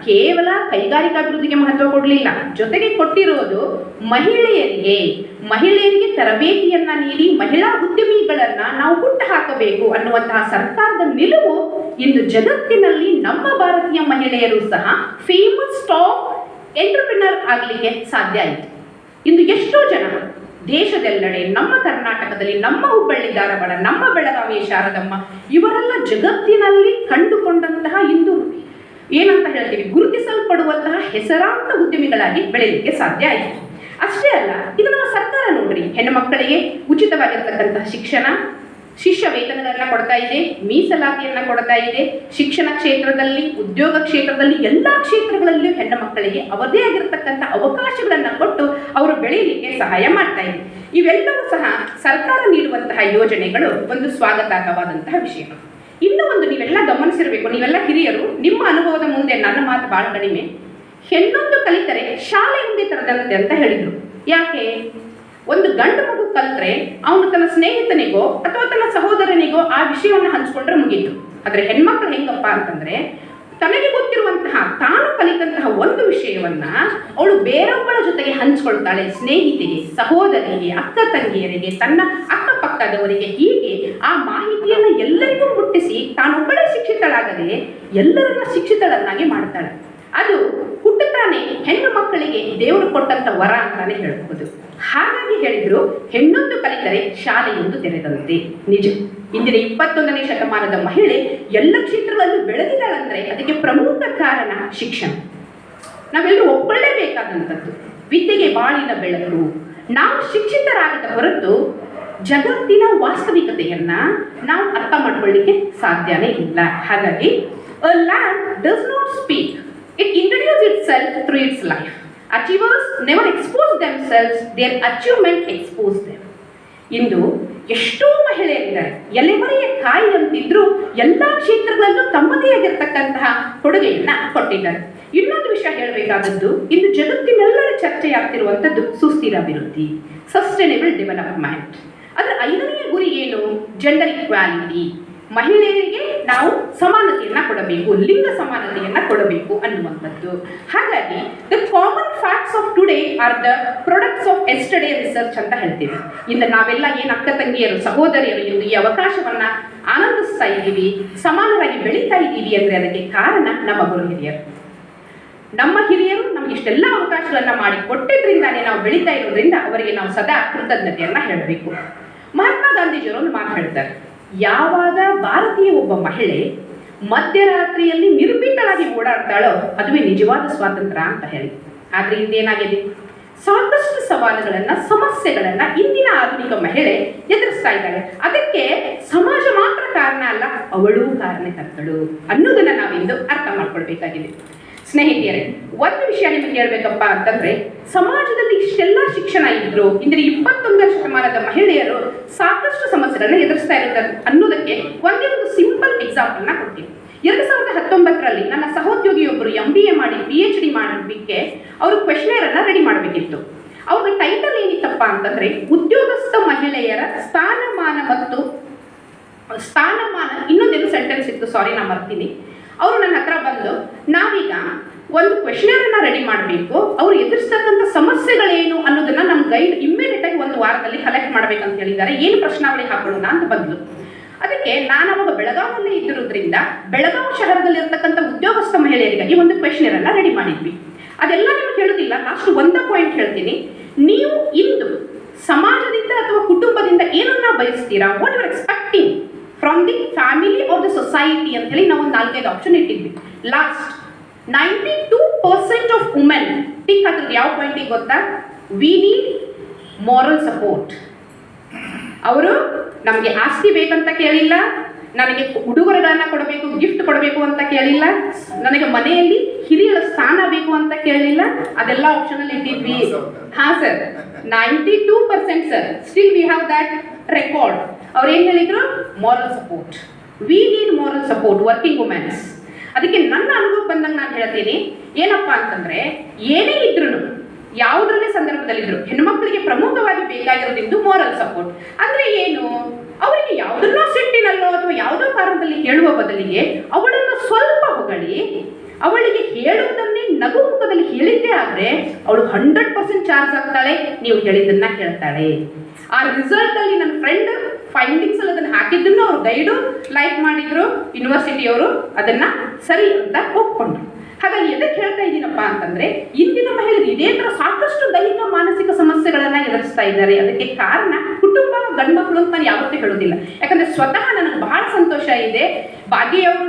ಕೇವಲ ಕೈಗಾರಿಕಾಭಿವೃದ್ಧಿಗೆ ಮಹತ್ವ ಕೊಡಲಿಲ್ಲ, ಜೊತೆಗೆ ಕೊಟ್ಟಿರೋದು ಮಹಿಳೆಯರಿಗೆ ತರಬೇತಿಯನ್ನ ನೀಡಿ ಮಹಿಳಾ ಉದ್ಯಮಿಗಳನ್ನ ನಾವು ಹುಟ್ಟು ಹಾಕಬೇಕು ಅನ್ನುವಂತಹ ಸರ್ಕಾರದ ನಿಲುವು ಇಂದು ಜಗತ್ತಿನಲ್ಲಿ ನಮ್ಮ ಭಾರತೀಯ ಮಹಿಳೆಯರು ಸಹ ಫೇಮಸ್ ಟಾಪ್ ಎಂಟರ್ಪ್ರಿನರ್ ಆಗಲಿಕ್ಕೆ ಸಾಧ್ಯ ಆಯಿತು. ಇಂದು ಎಷ್ಟೋ ಜನ ದೇಶದೆಲ್ಲೆಡೆ, ನಮ್ಮ ಕರ್ನಾಟಕದಲ್ಲಿ, ನಮ್ಮ ಹುಬ್ಬಳ್ಳಿ ಧಾರವಾಡ, ನಮ್ಮ ಬೆಳಗಾವಿ ಶಾರದಮ್ಮ, ಇವರೆಲ್ಲ ಜಗತ್ತಿನಲ್ಲಿ ಕಂಡುಕೊಂಡಂತಹ ಇಂದು ಏನಂತ ಹೇಳ್ತೀವಿ, ಗುರುತಿಸಲ್ಪಡುವಂತಹ ಹೆಸರಾಂತ ಉದ್ಯಮಿಗಳಾಗಿ ಬೆಳೆಯಲಿಕ್ಕೆ ಸಾಧ್ಯ ಆಯಿತು. ಅಷ್ಟೇ ಅಲ್ಲ, ಇದು ನಮ್ಮ ಸರ್ಕಾರ ನೋಡ್ರಿ, ಹೆಣ್ಣು ಮಕ್ಕಳಿಗೆ ಉಚಿತವಾಗಿರ್ತಕ್ಕಂತಹ ಶಿಕ್ಷಣ, ಶಿಷ್ಯ ವೇತನಗಳನ್ನ ಕೊಡ್ತಾ ಇದೆ, ಮೀಸಲಾತಿಯನ್ನ ಕೊಡ್ತಾ ಇದೆ. ಶಿಕ್ಷಣ ಕ್ಷೇತ್ರದಲ್ಲಿ, ಉದ್ಯೋಗ ಕ್ಷೇತ್ರದಲ್ಲಿ, ಎಲ್ಲಾ ಕ್ಷೇತ್ರಗಳಲ್ಲಿಯೂ ಹೆಣ್ಣು ಮಕ್ಕಳಿಗೆ ಅವರದೇ ಆಗಿರತಕ್ಕಂಥ ಅವಕಾಶಗಳನ್ನ ಕೊಟ್ಟು ಅವರು ಬೆಳೆಯಲಿಕ್ಕೆ ಸಹಾಯ ಮಾಡ್ತಾ ಇದೆ. ಇವೆಲ್ಲವೂ ಸಹ ಸರ್ಕಾರ ನೀಡುವಂತಹ ಯೋಜನೆಗಳು ಒಂದು ಸ್ವಾಗತಾರ್ಹವಾದಂತಹ ವಿಷಯ. ಇನ್ನೂ ಒಂದು ನೀವೆಲ್ಲ ಗಮನಿಸಿರಬೇಕು, ನೀವೆಲ್ಲ ಹಿರಿಯರು, ನಿಮ್ಮ ಅನುಭವದ ಮುಂದೆ ನನ್ನ ಮಾತು ಬಹಳ ಕಡಿಮೆ. ಹೆಣ್ಣೊಂದು ಕಲಿತರೆ ಶಾಲೆ ಮುಂದೆ ತರದಂತೆ ಅಂತ ಹೇಳಿದ್ರು. ಯಾಕೆ? ಒಂದು ಗಂಡು ಮಗು ಕಲಿತ್ರೆ ಅವನು ತನ್ನ ಸ್ನೇಹಿತನಿಗೋ ಅಥವಾ ತನ್ನ ಸಹೋದರನಿಗೋ ಆ ವಿಷಯವನ್ನು ಹಂಚಿಕೊಂಡ್ರೆ ಮುಗೀತು. ಆದ್ರೆ ಹೆಣ್ಮಕ್ಳು ಹೆಂಗಪ್ಪ ಅಂತಂದ್ರೆ, ತನಗೆ ಗೊತ್ತಿರುವಂತಹ, ತಾನು ಕಲಿತಂತಹ ಒಂದು ವಿಷಯವನ್ನ ಅವಳು ಬೇರೊಬ್ಬಳ ಜೊತೆಗೆ ಹಂಚ್ಕೊಳ್ತಾಳೆ. ಸ್ನೇಹಿತೆಗೆ, ಸಹೋದರಿಗೆ, ಅಕ್ಕ ತಂಗಿಯರಿಗೆ, ತನ್ನ ಅಕ್ಕಪಕ್ಕದವರಿಗೆ, ಹೀಗೆ ಆ ಮಾಹಿತಿಯನ್ನ ಎಲ್ಲರಿಗೂ ಮುಟ್ಟಿಸಿ ತಾನೊಬ್ಬಳೇ ಶಿಕ್ಷಿತಳಾಗದೆ ಎಲ್ಲರನ್ನ ಶಿಕ್ಷಿತಳನ್ನಾಗಿ ಮಾಡ್ತಾಳೆ. ಅದು ಹುಟ್ಟುತ್ತಾನೆ ಹೆಣ್ಣು ಮಕ್ಕಳಿಗೆ ದೇವರು ಕೊಟ್ಟಂತ ವರ ಅಂತಾನೆ ಹೇಳಬಹುದು. ಹಾಗಾಗಿ ಹೇಳಿದ್ರು, ಹೆಣ್ಣೊಂದು ಕಲಿತರೆ ಶಾಲೆಯೊಂದು ತೆರೆದಂತೆ. ನಿಜ, ಇಂದಿನ 21ನೇ ಶತಮಾನದ ಮಹಿಳೆ ಎಲ್ಲ ಕ್ಷೇತ್ರಗಳಲ್ಲೂ ಬೆಳೆದಿದ್ದಾಳಂದ್ರೆ ಅದಕ್ಕೆ ಪ್ರಮುಖ ಕಾರಣ ಶಿಕ್ಷಣ. ನಾವೆಲ್ಲರೂ ಒಪ್ಕೊಳ್ಳೇಬೇಕಾದಂಥದ್ದು. ವಿದ್ಯೆಗೆ ಬಾಳಿನ ಬೆಳಕು. ನಾವು ಶಿಕ್ಷಿತರಾಗದ ಹೊರತು ಜಗತ್ತಿನ ವಾಸ್ತವಿಕತೆಯನ್ನ ನಾವು ಅರ್ಥ ಮಾಡ್ಕೊಳ್ಳಿಕ್ಕೆ ಸಾಧ್ಯನೇ ಇಲ್ಲ. ಹಾಗಾಗಿ a land does not speak, it introduces itself through its life. Achievers never expose themselves, their achievement expose them. ಇಂದು ಎಷ್ಟೋ ಮಹಿಳೆಯರಿದ್ದಾರೆ, ಎಲೆಮರೆಯ ಕಾಯಿ ಅಂತಿದ್ರು ಎಲ್ಲ ಕ್ಷೇತ್ರಗಳಲ್ಲೂ ತಮ್ಮದೇ ಆಗಿರ್ತಕ್ಕಂತಹ ಕೊಡುಗೆಯನ್ನ ಕೊಟ್ಟಿದ್ದಾರೆ. ಇನ್ನೊಂದು ವಿಷಯ ಹೇಳಬೇಕಾದದ್ದು, ಇಂದು ಜಗತ್ತಿನೆಲ್ಲರ ಚರ್ಚೆಯಾಗ್ತಿರುವಂಥದ್ದು ಸುಸ್ಥಿರ ಅಭಿವೃದ್ಧಿ, ಸಸ್ಟೈನೇಬಲ್ ಡೆವಲಪ್ಮೆಂಟ್. ಅದರ 5ನೇ ಗುರಿ ಏನು? Gender equality. ಮಹಿಳೆಯರಿಗೆ ನಾವು ಸಮಾನತೆಯನ್ನ ಕೊಡಬೇಕು, ಲಿಂಗ ಸಮಾನತೆಯನ್ನ ಕೊಡಬೇಕು ಅನ್ನುವಂಥದ್ದು. ಹಾಗಾಗಿ the common facts of today are the products of yesterday research ಅಂತ ಹೇಳ್ತೀವಿ. ಇಂದು ನಾವೆಲ್ಲ ಏನು ಅಕ್ಕ ತಂಗಿಯರು, ಸಹೋದರಿಯರು ಎಂದು ಈ ಅವಕಾಶವನ್ನ ಆನಂದಿಸ್ತಾ ಇದ್ದೀವಿ, ಸಮಾನರಾಗಿ ಬೆಳೀತಾ ಇದ್ದೀವಿ ಅಂದ್ರೆ ಅದಕ್ಕೆ ಕಾರಣ ನಮ್ಮ ಗುರು ಹಿರಿಯರು. ನಮ್ಮ ಹಿರಿಯರು ನಮ್ಗೆ ಇಷ್ಟೆಲ್ಲ ಅವಕಾಶಗಳನ್ನ ಮಾಡಿ ಕೊಟ್ಟಿದ್ರಿಂದಾನೇ ನಾವು ಬೆಳೀತಾ ಇರೋದ್ರಿಂದ ಅವರಿಗೆ ನಾವು ಸದಾ ಕೃತಜ್ಞತೆಯನ್ನ ಹೇಳಬೇಕು. ಮಹಾತ್ಮ ಗಾಂಧೀಜಿಯವರು ಒಂದು ಮಾತು ಹೇಳ್ತಾರೆ, ಯಾವಾಗ ಭಾರತೀಯ ಒಬ್ಬ ಮಹಿಳೆ ಮಧ್ಯರಾತ್ರಿಯಲ್ಲಿ ನಿರ್ಭೀತಳಾಗಿ ಓಡಾಡ್ತಾಳೋ ಅದುವೇ ನಿಜವಾದ ಸ್ವಾತಂತ್ರ್ಯ ಅಂತ ಹೇಳಿ. ಆದ್ರೆ ಇಂದೇನಾಗಿದೆ, ಸಾಕಷ್ಟು ಸವಾಲುಗಳನ್ನ, ಸಮಸ್ಯೆಗಳನ್ನ ಇಂದಿನ ಆಧುನಿಕ ಮಹಿಳೆ ಎದುರಿಸ್ತಾ ಇದ್ದಾಳೆ. ಅದಕ್ಕೆ ಸಮಾಜ ಮಾತ್ರ ಕಾರಣ ಅಲ್ಲ, ಅವಳೂ ಕಾರಣಕರ್ತಳು ಅನ್ನೋದನ್ನ ನಾವಿಂದು ಅರ್ಥ ಮಾಡ್ಕೊಳ್ಬೇಕಾಗಿದೆ. ಸ್ನೇಹಿತರೆ, ಒಂದು ವಿಷಯ ನಿಮಗೆ ಹೇಳ್ಬೇಕಪ್ಪ ಅಂತಂದ್ರೆ, ಸಮಾಜದಲ್ಲಿ ಇಷ್ಟೆಲ್ಲ ಶಿಕ್ಷಣ ಇದ್ರು ಇಂದಿನ 21ನೇ ಶತಮಾನದ ಮಹಿಳೆಯರು ಸಾಕಷ್ಟು ಸಮಸ್ಯೆಗಳನ್ನ ಎದುರಿಸ್ತಾ ಇರೋದು ಅನ್ನೋದಕ್ಕೆ ಒಂದೇ ಒಂದು ಸಿಂಪಲ್ ಎಕ್ಸಾಂಪಲ್ ನ ಕೊಡ್ತೀನಿ. 2019ರಲ್ಲಿ ನನ್ನ ಸಹೋದ್ಯೋಗಿಯೊಬ್ಬರು MBA ಮಾಡಿ PhD ಮಾಡೋದಕ್ಕೆ ಅವರು ಕ್ವೆಶ್ಚನರ್ ಅನ್ನ ರೆಡಿ ಮಾಡಬೇಕಿತ್ತು. ಅವ್ರ ಟೈಟಲ್ ಏನಿತ್ತಪ್ಪ ಅಂತಂದ್ರೆ, ಉದ್ಯೋಗಸ್ಥ ಮಹಿಳೆಯರ ಸ್ಥಾನಮಾನ ಇನ್ನೊಂದೇನು ಸೆಂಟೆನ್ಸ್ ಇತ್ತು, ಸಾರಿ ನಾ ಮರ್ತೀನಿ. ಅವರು ನನ್ನ ಹತ್ರ ಬಂದು, ನಾವೀಗ ಒಂದು ಕ್ವೆಶ್ಚನರ್ ಅನ್ನ ರೆಡಿ ಮಾಡಬೇಕು, ಅವ್ರು ಎದುರಿಸ್ತಕ್ಕಂಥ ಸಮಸ್ಯೆಗಳೇನು ಅನ್ನೋದನ್ನ ನಮ್ಮ ಗೈಡ್ ಇಮ್ಮಿಡಿಯೇಟ್ ಆಗಿ 1 ವಾರದಲ್ಲಿ ಕಲೆಕ್ಟ್ ಮಾಡ್ಬೇಕಂತ ಹೇಳಿದ್ದಾರೆ, ಏನು ಪ್ರಶ್ನಾವಳಿ ಹಾಕೊಳ್ಳೋಣ ಅಂತ ಬಂದ್ಲು. ಅದಕ್ಕೆ ನಾನು ಅವಾಗ ಬೆಳಗಾವಲ್ಲೇ ಇದ್ದಿರೋದ್ರಿಂದ ಬೆಳಗಾವಿ ಶಹರದಲ್ಲಿರ್ತಕ್ಕಂಥ ಉದ್ಯೋಗಸ್ಥ ಮಹಿಳೆಯರಿಗೆ ಈ ಒಂದು ಕ್ವೆಶ್ಚನರ್ ಅನ್ನ ರೆಡಿ ಮಾಡಿದ್ವಿ. ಅದೆಲ್ಲ ನಿಮ್ಗೆ ಹೇಳೋದಿಲ್ಲ, ಲಾಸ್ಟ್ ಒಂದು ಪಾಯಿಂಟ್ ಹೇಳ್ತೀನಿ. ನೀವು ಇಂದು ಸಮಾಜದಿಂದ ಅಥವಾ ಕುಟುಂಬದಿಂದ ಏನನ್ನ ಬಯಸ್ತೀರಾ, what you are expecting from the family or the society ಅಂತ ಹೇಳಿ ನಾವು ಒಂದು 4-5 ಆಪ್ಷನ್ ಇಟ್ಟಿದ್ವಿ. ಲಾಸ್ಟ್ 92% ಆಫ್ ವುಮೆನ್ ಟಿಕ್ ಹಾಕಿದ್ರು ಯಾವ ಪಾಯಿಂಟಿಗೆ ಗೊತ್ತಾ? We need moral support. ಅವರು ನಮಗೆ ಆಸ್ತಿ ಬೇಕಂತ ಕೇಳಿಲ್ಲ, ನನಗೆ ಉಡುಗೊರೆಗಳನ್ನ ಕೊಡಬೇಕು, ಗಿಫ್ಟ್ ಕೊಡಬೇಕು ಅಂತ ಕೇಳಿಲ್ಲ, ನನಗೆ ಮನೆಯಲ್ಲಿ ಹಿರಿಯರ ಸ್ಥಾನ ಬೇಕು ಅಂತ ಕೇಳಿಲ್ಲ, ಅದೆಲ್ಲ ಆಪ್ಷನ್ ಅಲ್ಲಿ ಇಟ್ಟಿದ್ವಿ. ಹಾ sir, 92% sir, still we have that record. ಅವ್ರು ಏನ್ ಹೇಳಿದ್ರು? Moral support. We need moral support working women's. ಅದಕ್ಕೆ ನನ್ನ ಅನುಭವ ಬಂದಂಗೆ ನಾನು ಹೇಳ್ತೀನಿ, ಏನಪ್ಪಾ ಅಂತಂದ್ರೆ, ಏನೇ ಇದ್ರು ಯಾವುದರಲ್ಲೇ ಸಂದರ್ಭದಲ್ಲಿದ್ರು ಹೆಣ್ಮಕ್ಳಿಗೆ ಪ್ರಮುಖವಾಗಿ ಬೇಕಾಗಿರೋದು ಮಾರಲ್ ಸಪೋರ್ಟ್. ಅಂದ್ರೆ ಏನು? ಅವರಿಗೆ ಯಾವುದನ್ನೋ ಸಿಟ್ಟಿನಲ್ಲೋ ಅಥವಾ ಯಾವುದೋ ಕಾರಣದಲ್ಲಿ ಹೇಳುವ ಬದಲಿಗೆ ಅವಳನ್ನು ಸ್ವಲ್ಪ ಹೊಗಳಿ, ಅವಳಿಗೆ ಹೇಳುವುದನ್ನೇ ನಗು ಮುಖದಲ್ಲಿ ಹೇಳಿದ್ದೇ ಆದ್ರೆ ಅವಳು 100% ಚಾರ್ಜ್ ಆಗ್ತಾಳೆ, ನೀವು ಹೇಳಿದ್ದನ್ನ ಕೇಳ್ತಾಳೆ. ಆ ರಿಸಲ್ಟ್ ಅಲ್ಲಿ ನನ್ನ ಫ್ರೆಂಡ್ ಫೈಂಡಿಂಗ್ಸ್ ಅಲ್ಲಿ ಅದನ್ನ ಹಾಕಿದ್ದನ್ನು ಅವ್ರು ಗೈಡು ಲೈಕ್ ಮಾಡಿದ್ರು, ಯೂನಿವರ್ಸಿಟಿಯವರು ಅದನ್ನ ಸರಿ ಅಂತ ಒಪ್ಕೊಂಡ್ರು. ಹಾಗಾಗಿ ಎದಕ್ಕೆ ಹೇಳ್ತಾ ಇದ್ದೀನಪ್ಪ ಅಂತಂದ್ರೆ, ಇಂದಿನ ಮಹಿಳೆಯರು ಇದೇ ತರ ಸಾಕಷ್ಟು ದೈಹಿಕ ಮಾನಸಿಕ ಸಮಸ್ಯೆಗಳನ್ನ ಎದುರಿಸ್ತಾ ಇದ್ದಾರೆ. ಅದಕ್ಕೆ ಕಾರಣ ಕುಟುಂಬ, ಗಂಡು ಮಕ್ಕಳು ಅಂತ ನಾನು ಯಾವತ್ತೂ ಹೇಳೋದಿಲ್ಲ. ಯಾಕಂದ್ರೆ ಸ್ವತಃ ನನಗೆ ಬಹಳ ಸಂತೋಷ ಇದೆ, ಭಾಗ್ಯವರು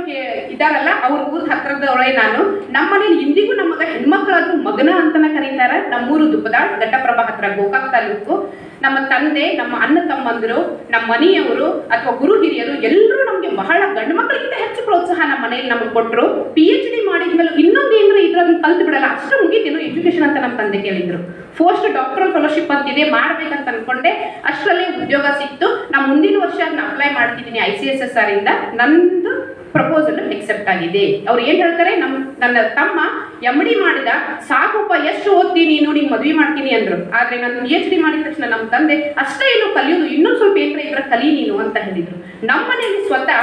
ಇದಾರಲ್ಲ, ಅವ್ರ ಊರ ಹತ್ರದವಳೆ ನಾನು. ನಮ್ಮ ಮನೇಲಿ ಇಂದಿಗೂ ನಮಗ ಹೆಣ್ಮಕ್ಳಾದ್ರೂ ಮಗನ ಅಂತನ ಕರೀತಾರೆ. ನಮ್ಮೂರು ದುಪ್ಪದಾಳ್, ಘಟ್ಟಪ್ರಭಾ ಹತ್ರ, ಗೋಕಾಕ್ ತಾಲೂಕು. ನಮ್ಮ ತಂದೆ, ನಮ್ಮ ಅಣ್ಣ ತಮ್ಮಂದರು, ನಮ್ಮ ಮನೆಯವರು ಅಥವಾ ಗುರು ಹಿರಿಯರು ಎಲ್ಲರೂ ನಮಗೆ ಬಹಳ ಗಂಡು ಮಕ್ಕಳಿಗಿಂತ ಹೆಚ್ಚು ಪ್ರೋತ್ಸಾಹ ನಮ್ಮ ಮನೆಯಲ್ಲಿ ನಮಗೆ ಕೊಟ್ಟರು. PhD ಮಾಡಿದ್ಮೇಲೆ ಇನ್ನೊಂದು ಏನಾರ ಇದ್ರಲ್ಲಿ ಕಲ್ತು ಬಿಡಲ್ಲ, ಅಷ್ಟು ಮುಗಿತೇನು ಎಜುಕೇಶನ್ ಅಂತ ನಮ್ಮ ತಂದೆ ಕೇಳಿದ್ರು. ಪೋಸ್ಟ್ ಡಾಕ್ಟರಲ್ ಫೆಲೋಶಿಪ್ ಅಂತಿದೆ, ಮಾಡ್ಬೇಕಂತ ಅನ್ಕೊಂಡೆ. ಅಷ್ಟರಲ್ಲೇ ಉದ್ಯೋಗ ಸಿಕ್ತು. ನಾನು ಮುಂದಿನ ವರ್ಷ ಅದನ್ನ ಅಪ್ಲೈ ಮಾಡ್ತಿದ್ದೀನಿ ICSSR ಇಂದ. ನಂದು ಪ್ರಪೋಸಲ್ ಎಕ್ಸೆಪ್ಟ್ ಆಗಿದೆ. ಅವ್ರು ಏನ್ ಹೇಳ್ತಾರೆ, ನನ್ನ ತಮ್ಮ MD ಮಾಡಿದ, ಸಾಕಪ್ಪ ಎಷ್ಟು ಓದ್ತೀನಿ ನೀನು, ನಿಂಗೆ ಮದುವೆ ಮಾಡ್ತೀನಿ ಅಂದ್ರು. ಆದ್ರೆ ನಾನು PhD ಮಾಡಿದ ತಕ್ಷಣ ನಮ್ಮ ತಂದೆ, ಅಷ್ಟೇ ಏನು ಕಲಿಯೋದು, ಇನ್ನೊಂದು ಸ್ವಲ್ಪ ಏನಾರ ಇದ್ರ ಕಲಿ ನೀನು ಅಂತ ಹೇಳಿದ್ರು. ನಮ್ಮ ಮನೆಯಲ್ಲಿ ಸ್ವತಃ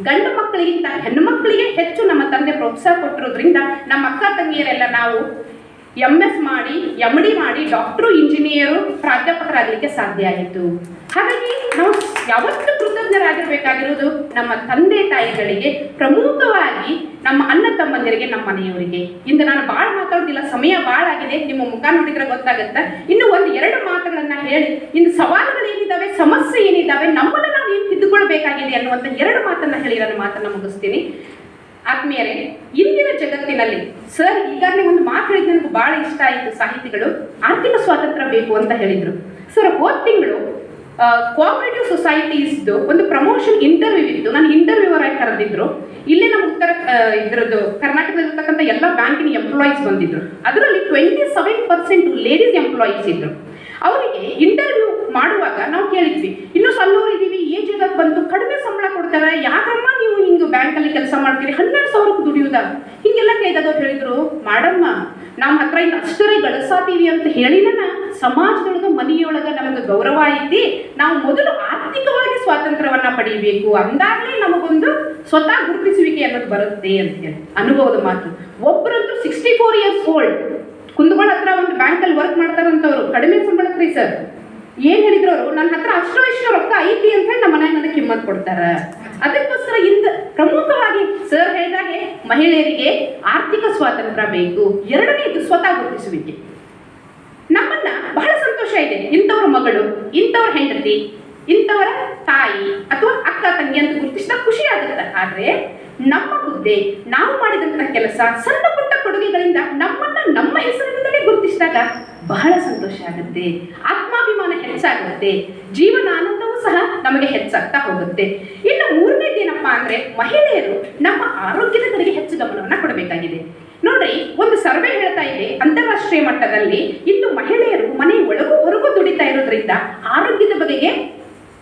ಗಂಡು ಮಕ್ಕಳಿಗಿಂತ ಹೆಣ್ಣು ಮಕ್ಕಳಿಗೆ ಹೆಚ್ಚು ನಮ್ಮ ತಂದೆ ಪ್ರೋತ್ಸಾಹ ಕೊಟ್ಟಿರೋದ್ರಿಂದ ನಮ್ಮ ಅಕ್ಕ ತಂಗಿಯರೆಲ್ಲ ನಾವು MS ಮಾಡಿ, MD ಮಾಡಿ, ಡಾಕ್ಟ್ರು, ಇಂಜಿನಿಯರು, ಪ್ರಾಧ್ಯಾಪಕರಾಗಲಿಕ್ಕೆ ಸಾಧ್ಯ ಆಯಿತು. ಹಾಗಾಗಿ ನಾವು ಯಾವತ್ತೂ ಕೃತಜ್ಞರಾಗಿರ್ಬೇಕಾಗಿರೋದು ನಮ್ಮ ತಂದೆ ತಾಯಿಗಳಿಗೆ, ಪ್ರಮುಖವಾಗಿ ನಮ್ಮ ಅಣ್ಣ ತಮ್ಮಂದಿರಿಗೆ, ನಮ್ಮ ಮನೆಯವರಿಗೆ. ಇಂದು ನಾನು ಭಾಳ ಮಾತಾಡೋದಿಲ್ಲ, ಸಮಯ ಭಾಳ ಆಗಿದೆ, ನಿಮ್ಮ ಮುಖ ನೋಡಿದ್ರೆ ಗೊತ್ತಾಗುತ್ತೆ. ಇನ್ನು 1-2 ಮಾತುಗಳನ್ನ ಹೇಳಿ, ಇನ್ನು ಸವಾಲುಗಳು ಏನಿದ್ದಾವೆ, ಸಮಸ್ಯೆ ಏನಿದ್ದಾವೆ, ನಮ್ಮನ್ನು ನಾವು ಏನು ತಿದ್ದುಕೊಳ್ಬೇಕಾಗಿದೆ ಅನ್ನುವಂಥ 2 ಮಾತನ್ನ ಹೇಳಿ ನನ್ನ ಮಾತನ್ನ ಮುಗಿಸ್ತೀನಿ. ಆತ್ಮೀಯರೇ, ಇಂದಿನ ಜಗತ್ತಿನಲ್ಲಿ ಸರ್ ಈಗಾಗಲೇ ಒಂದು ಮಾತು ಹೇಳಿದ್ ನನಗೆ ಬಹಳ ಇಷ್ಟ ಆಯಿತು. ಸಾಹಿತಿಗಳು ಆರ್ಥಿಕ ಸ್ವಾತಂತ್ರ್ಯ ಬೇಕು ಅಂತ ಹೇಳಿದ್ರು. ಸರ್, ಹೋದ ತಿಂಗಳು ಕೋಆಪರೇಟಿವ್ ಸೊಸೈಟೀಸ್ದು ಒಂದು ಪ್ರಮೋಷನ್ ಇಂಟರ್ವ್ಯೂ ಇತ್ತು. ನಾನು ಇಂಟರ್ವ್ಯೂವರ್ ಆಗಿ ಕರೆದಿದ್ರು. ಇಲ್ಲೇ ನಮ್ಮ ಇದ್ರದ್ದು ಕರ್ನಾಟಕದಲ್ಲಿರ್ತಕ್ಕಂಥ ಎಲ್ಲ ಬ್ಯಾಂಕಿನ ಎಂಪ್ಲಾಯೀಸ್ ಬಂದಿದ್ರು. ಅದರಲ್ಲಿ 27% ಲೇಡೀಸ್ ಎಂಪ್ಲಾಯೀಸ್ ಇದ್ರು. ಅವರಿಗೆ ಇಂಟರ್ವ್ಯೂ ಮಾಡುವಾಗ ನಾವು ಕೇಳಿದ್ವಿ, ಇನ್ನು ಸಣ್ಣವರು ಇದ್ದೀವಿ, ಏಜ್ ಇದಾಗ ಬಂತು, ಕಡಿಮೆ ಸಂಬಳ ಕೊಡ್ತಾರೆ, ಯಾಕಮ್ಮ ನೀವು ಹಿಂಗೆ ಬ್ಯಾಂಕಲ್ಲಿ ಕೆಲಸ ಮಾಡ್ತೀರಿ, 12,000 ದುಡಿಯುವುದ, ಹಿಂಗೆಲ್ಲ ಕೇಳಿದಾಗ ಅವ್ರು ಹೇಳಿದ್ರು, ಮಾಡಮ್ಮ ನಮ್ಮ ಹತ್ರ ಇನ್ನು ಅಷ್ಟರೇ ಗಳಿಸಾತೀವಿ ಅಂತ ಹೇಳಿನ ಸಮಾಜದೊಳಗೆ, ಮನೆಯೊಳಗೆ ನಮಗೆ ಗೌರವ ಐತಿ, ನಾವು ಮೊದಲು ಆರ್ಥಿಕವಾಗಿ ಸ್ವಾತಂತ್ರ್ಯವನ್ನ ಪಡೆಯಬೇಕು, ಅಂದಾಗಲೇ ನಮಗೊಂದು ಸ್ವತಃ ಗುರುತಿಸುವಿಕೆ ಅನ್ನೋದು ಬರುತ್ತೆ ಅಂತ ಹೇಳಿ ಅನುಭವದ ಮಾತು. ಒಬ್ಬರಂತೂ 64 years old, ಕುಂದಗೋಳ ಹತ್ರ ಒಂದು ಬ್ಯಾಂಕಲ್ಲಿ ವರ್ಕ್ ಮಾಡ್ತಾರಂತವ್ರು, ಕಡಿಮೆ ಸಂಬಳಕ್ರಿ ಸರ್. ಏನ್ ಹೇಳಿದ್ರು ಅವರು, ನನ್ನ ಹತ್ರ ಅಷ್ಟು ರೊಕ್ಕ ಐತಿ ಅಂತ ಹೇಳಿ ನಮ್ಮ ಮನೆಯಾಗ ನನಗೆ ಕಿಮ್ಮತ್ ಕೊಡ್ತಾರ. ಅದಕ್ಕೋಸ್ಕರ ಇಂದ ಪ್ರಮುಖವಾಗಿ ಸರ್ ಹೇಳಿದಾಗೆ ಮಹಿಳೆಯರಿಗೆ ಆರ್ಥಿಕ ಸ್ವಾತಂತ್ರ್ಯ ಬೇಕು. 2ನೇದು ಸ್ವತಃ ಗುರುತಿಸುವಿಕೆ. ನಮ್ಮನ್ನ ಬಹಳ ಸಂತೋಷ ಇದೆ, ಇಂಥವ್ರ ಮಗಳು, ಇಂಥವ್ರ ಹೆಂಡತಿ, ಇಂಥವರ ತಾಯಿ ಅಥವಾ ಅಕ್ಕ ತಂಗಿ ಅಂತ ಗುರುತಿಸಿದ ಖುಷಿ ಆಗುತ್ತೆ. ಆದ್ರೆ ನಮ್ಮ ಹುದ್ದೆ, ನಾವು ಮಾಡಿದಂತಹ ಕೆಲಸ, ಸಣ್ಣ ಪುಟ್ಟ ಕೊಡುಗೆಗಳಿಂದ ನಮ್ಮನ್ನ ನಮ್ಮ ಹೆಸರಿನಿಂದಲೇ ಗುರುತಿಸಿದಾಗ ಬಹಳ ಸಂತೋಷ ಆಗುತ್ತೆ, ಆತ್ಮಾಭಿಮಾನ ಹೆಚ್ಚಾಗುತ್ತೆ, ಜೀವನ ಆನಂದವೂ ಸಹ ನಮಗೆ ಹೆಚ್ಚಾಗ್ತಾ ಹೋಗುತ್ತೆ. ಇನ್ನು ಮೂರನೇದೇನಪ್ಪಾ ಅಂದ್ರೆ ಮಹಿಳೆಯರು ನಮ್ಮ ಆರೋಗ್ಯದ ಕಡೆಗೆ ಹೆಚ್ಚು ಗಮನವನ್ನ ಕೊಡಬೇಕಾಗಿದೆ. ನೋಡ್ರಿ, ಒಂದು ಸರ್ವೆ ಹೇಳ್ತಾ ಇದೆ ಅಂತಾರಾಷ್ಟ್ರೀಯ ಮಟ್ಟದಲ್ಲಿ ಇಂದು ಮಹಿಳೆಯರು ಮನೆ ಒಳಗೂ ಹೊರಗೂ ದುಡಿತಾ ಇರೋದ್ರಿಂದ ಆರೋಗ್ಯದ ಬಗೆಗೆ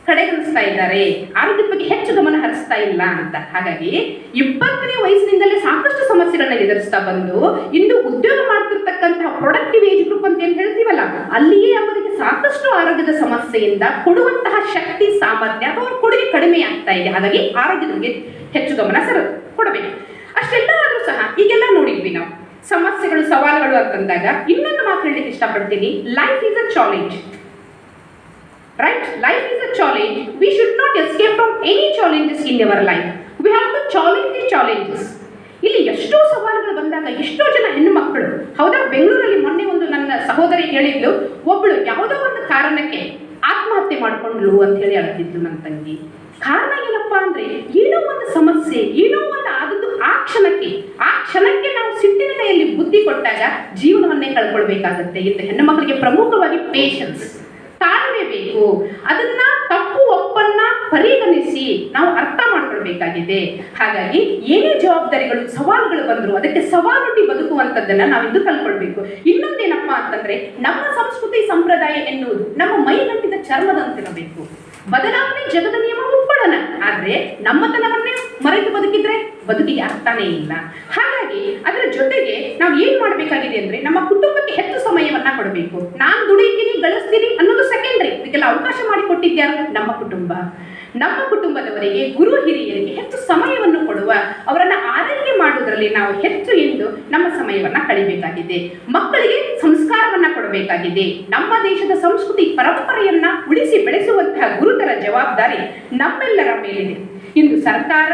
ಕಡೆಗಣಿಸ್ತಾ ಇದ್ದಾರೆ, ಆರೋಗ್ಯದ ಬಗ್ಗೆ ಹೆಚ್ಚು ಗಮನ ಹರಿಸ್ತಾ ಇಲ್ಲ ಅಂತ. ಹಾಗಾಗಿ 20ನೇ ವಯಸ್ಸಿನಿಂದಲೇ ಸಾಕಷ್ಟು ಸಮಸ್ಯೆಗಳನ್ನ ಎದುರಿಸ್ತಾ ಬಂದು ಇಂದು ಉದ್ಯೋಗ ಮಾಡ್ತಿರ್ತಕ್ಕಂತಹ ಪ್ರೊಡಕ್ಟಿವ್ ಏಜ್ ಗ್ರೂಪ್ ಅಂತ ಏನ್ ಹೇಳ್ತೀವಲ್ಲ, ಅಲ್ಲಿಯೇ ಅವರಿಗೆ ಸಾಕಷ್ಟು ಆರೋಗ್ಯದ ಸಮಸ್ಯೆಯಿಂದ ಕೊಡುವಂತಹ ಶಕ್ತಿ ಸಾಮರ್ಥ್ಯ ಅಥವಾ ಕೊಡುಗೆ ಕಡಿಮೆ ಆಗ್ತಾ ಇದೆ. ಹಾಗಾಗಿ ಆರೋಗ್ಯದ ಬಗ್ಗೆ ಹೆಚ್ಚು ಗಮನ ಕೊಡಬೇಕು. ಅಷ್ಟೆಲ್ಲ ಆದ್ರೂ ಸಹ ಈಗೆಲ್ಲ ನೋಡಿದ್ವಿ ನಾವು ಸಮಸ್ಯೆಗಳು ಸವಾಲುಗಳು ಅಂತಂದಾಗ ಇನ್ನೊಂದು ಮಾತು ಹೇಳಲಿಕ್ಕೆ ಇಷ್ಟಪಡ್ತೀನಿ. Life is a challenge. Right? Life is a challenge. We should not escape from any challenges in our life. We have to challenge the challenges. ಇಲ್ಲಿ ಎಷ್ಟೋ ಸವಾಲುಗಳು ಬಂದಾಗ ಎಷ್ಟೋ ಜನ ಹೆಣ್ಣು ಮಕ್ಕಳು, ಹೌದಾ, ಬೆಂಗಳೂರಲ್ಲಿ ಮೊನ್ನೆ ಒಂದು ನನ್ನ ಸಹೋದರಿ ಹೇಳಿದ್ಲು, ಒಬ್ಬಳು ಯಾವುದೋ ಒಂದು ಕಾರಣಕ್ಕೆ ಆತ್ಮಹತ್ಯೆ ಮಾಡ್ಕೊಂಡ್ಲು ಅಂತ ಹೇಳಿ ಹೇಳ್ತಿದ್ಲು ನನ್ನ ತಂಗಿ. ಕಾರಣ ಏನಪ್ಪಾ ಅಂದ್ರೆ ಏನೋ ಒಂದು ಸಮಸ್ಯೆ, ಏನೋ ಒಂದು ಆದದ್ದು ಆ ಕ್ಷಣಕ್ಕೆ ನಾವು ಸಿಟ್ಟಿನ ಕೈಯಲ್ಲಿ ಬುದ್ಧಿ ಕೊಟ್ಟಾಗ ಜೀವನವನ್ನೇ ಕಳ್ಕೊಳ್ಬೇಕಾಗತ್ತೆ. ಇದು ಹೆಣ್ಣು ಮಕ್ಕಳಿಗೆ ಪ್ರಮುಖವಾಗಿ ಪೇಷನ್ಸ್, ತಾಳ್ಮೆ ಬೇಕು. ಅದನ್ನ ತಪ್ಪು ಒಪ್ಪನ್ನ ಪರಿಗಣಿಸಿ ನಾವು ಅರ್ಥ ಮಾಡ್ಕೊಳ್ಬೇಕಾಗಿದೆ. ಹಾಗಾಗಿ ಏನೇ ಜವಾಬ್ದಾರಿಗಳು ಸವಾಲುಗಳು ಬಂದ್ರು ಅದಕ್ಕೆ ಸವಾಲೊಡ್ಡಿ ಬದುಕುವಂಥದ್ದನ್ನ ನಾವಿಂದು ಕಲ್ಕೊಳ್ಬೇಕು. ಇನ್ನೊಂದೇನಪ್ಪಾ ಅಂತಂದ್ರೆ ನಮ್ಮ ಸಂಸ್ಕೃತಿ ಸಂಪ್ರದಾಯ ಎನ್ನುವುದು ನಮ್ಮ ಮೈಗಂಟಿದ ಚರ್ಮದಂತಿರಬೇಕು. ಬದಲಾವಣೆ ಜಗದ ನಿಯಮ ಒಪ್ಪೋಣ, ಆದ್ರೆ ನಮ್ಮತನವನ್ನೇ ಮರೆತು ಬದುಕಿದ್ರೆ ಬದುಕಿಗೆ ಅರ್ಥನೇ ಇಲ್ಲ. ಹಾಗಾಗಿ ಅದರ ಜೊತೆಗೆ ನಾವು ಏನ್ ಮಾಡ್ಬೇಕಾಗಿದೆ ಅಂದ್ರೆ ನಮ್ಮ ಕುಟುಂಬಕ್ಕೆ ಹೆಚ್ಚು ಸಮಯವನ್ನ ಕೊಡಬೇಕು. ನಾನ್ ದುಡಿತೀನಿ ಗಳಿಸ್ತೀನಿ ಅನ್ನೋದು ಸೆಕೆಂಡ್ರಿ. ಇದಕ್ಕೆಲ್ಲ ಅವಕಾಶ ಮಾಡಿಕೊಟ್ಟಿದ್ಯಾರು? ನಮ್ಮ ಕುಟುಂಬ. ನಮ್ಮ ಕುಟುಂಬದವರಿಗೆ, ಗುರು ಹಿರಿಯರಿಗೆ ಹೆಚ್ಚು ಸಮಯವನ್ನು ಕೊಡುವ, ಅವರನ್ನ ಆರೈಕೆ ಮಾಡುವುದರಲ್ಲಿ ನಾವು ಹೆಚ್ಚು ಎಂದು ನಮ್ಮ ಸಮಯವನ್ನ ಕಳಿಬೇಕಾಗಿದೆ. ಮಕ್ಕಳಿಗೆ ಸಂಸ್ಕಾರವನ್ನ ಕೊಡಬೇಕಾಗಿದೆ. ನಮ್ಮ ದೇಶದ ಸಂಸ್ಕೃತಿ ಪರಂಪರೆಯನ್ನ ಉಳಿಸಿ ಬೆಳೆಸುವಂತಹ ಗುರುತರ ಜವಾಬ್ದಾರಿ ನಮ್ಮೆಲ್ಲರ ಮೇಲಿದೆ. ಇಂದು ಸರ್ಕಾರ,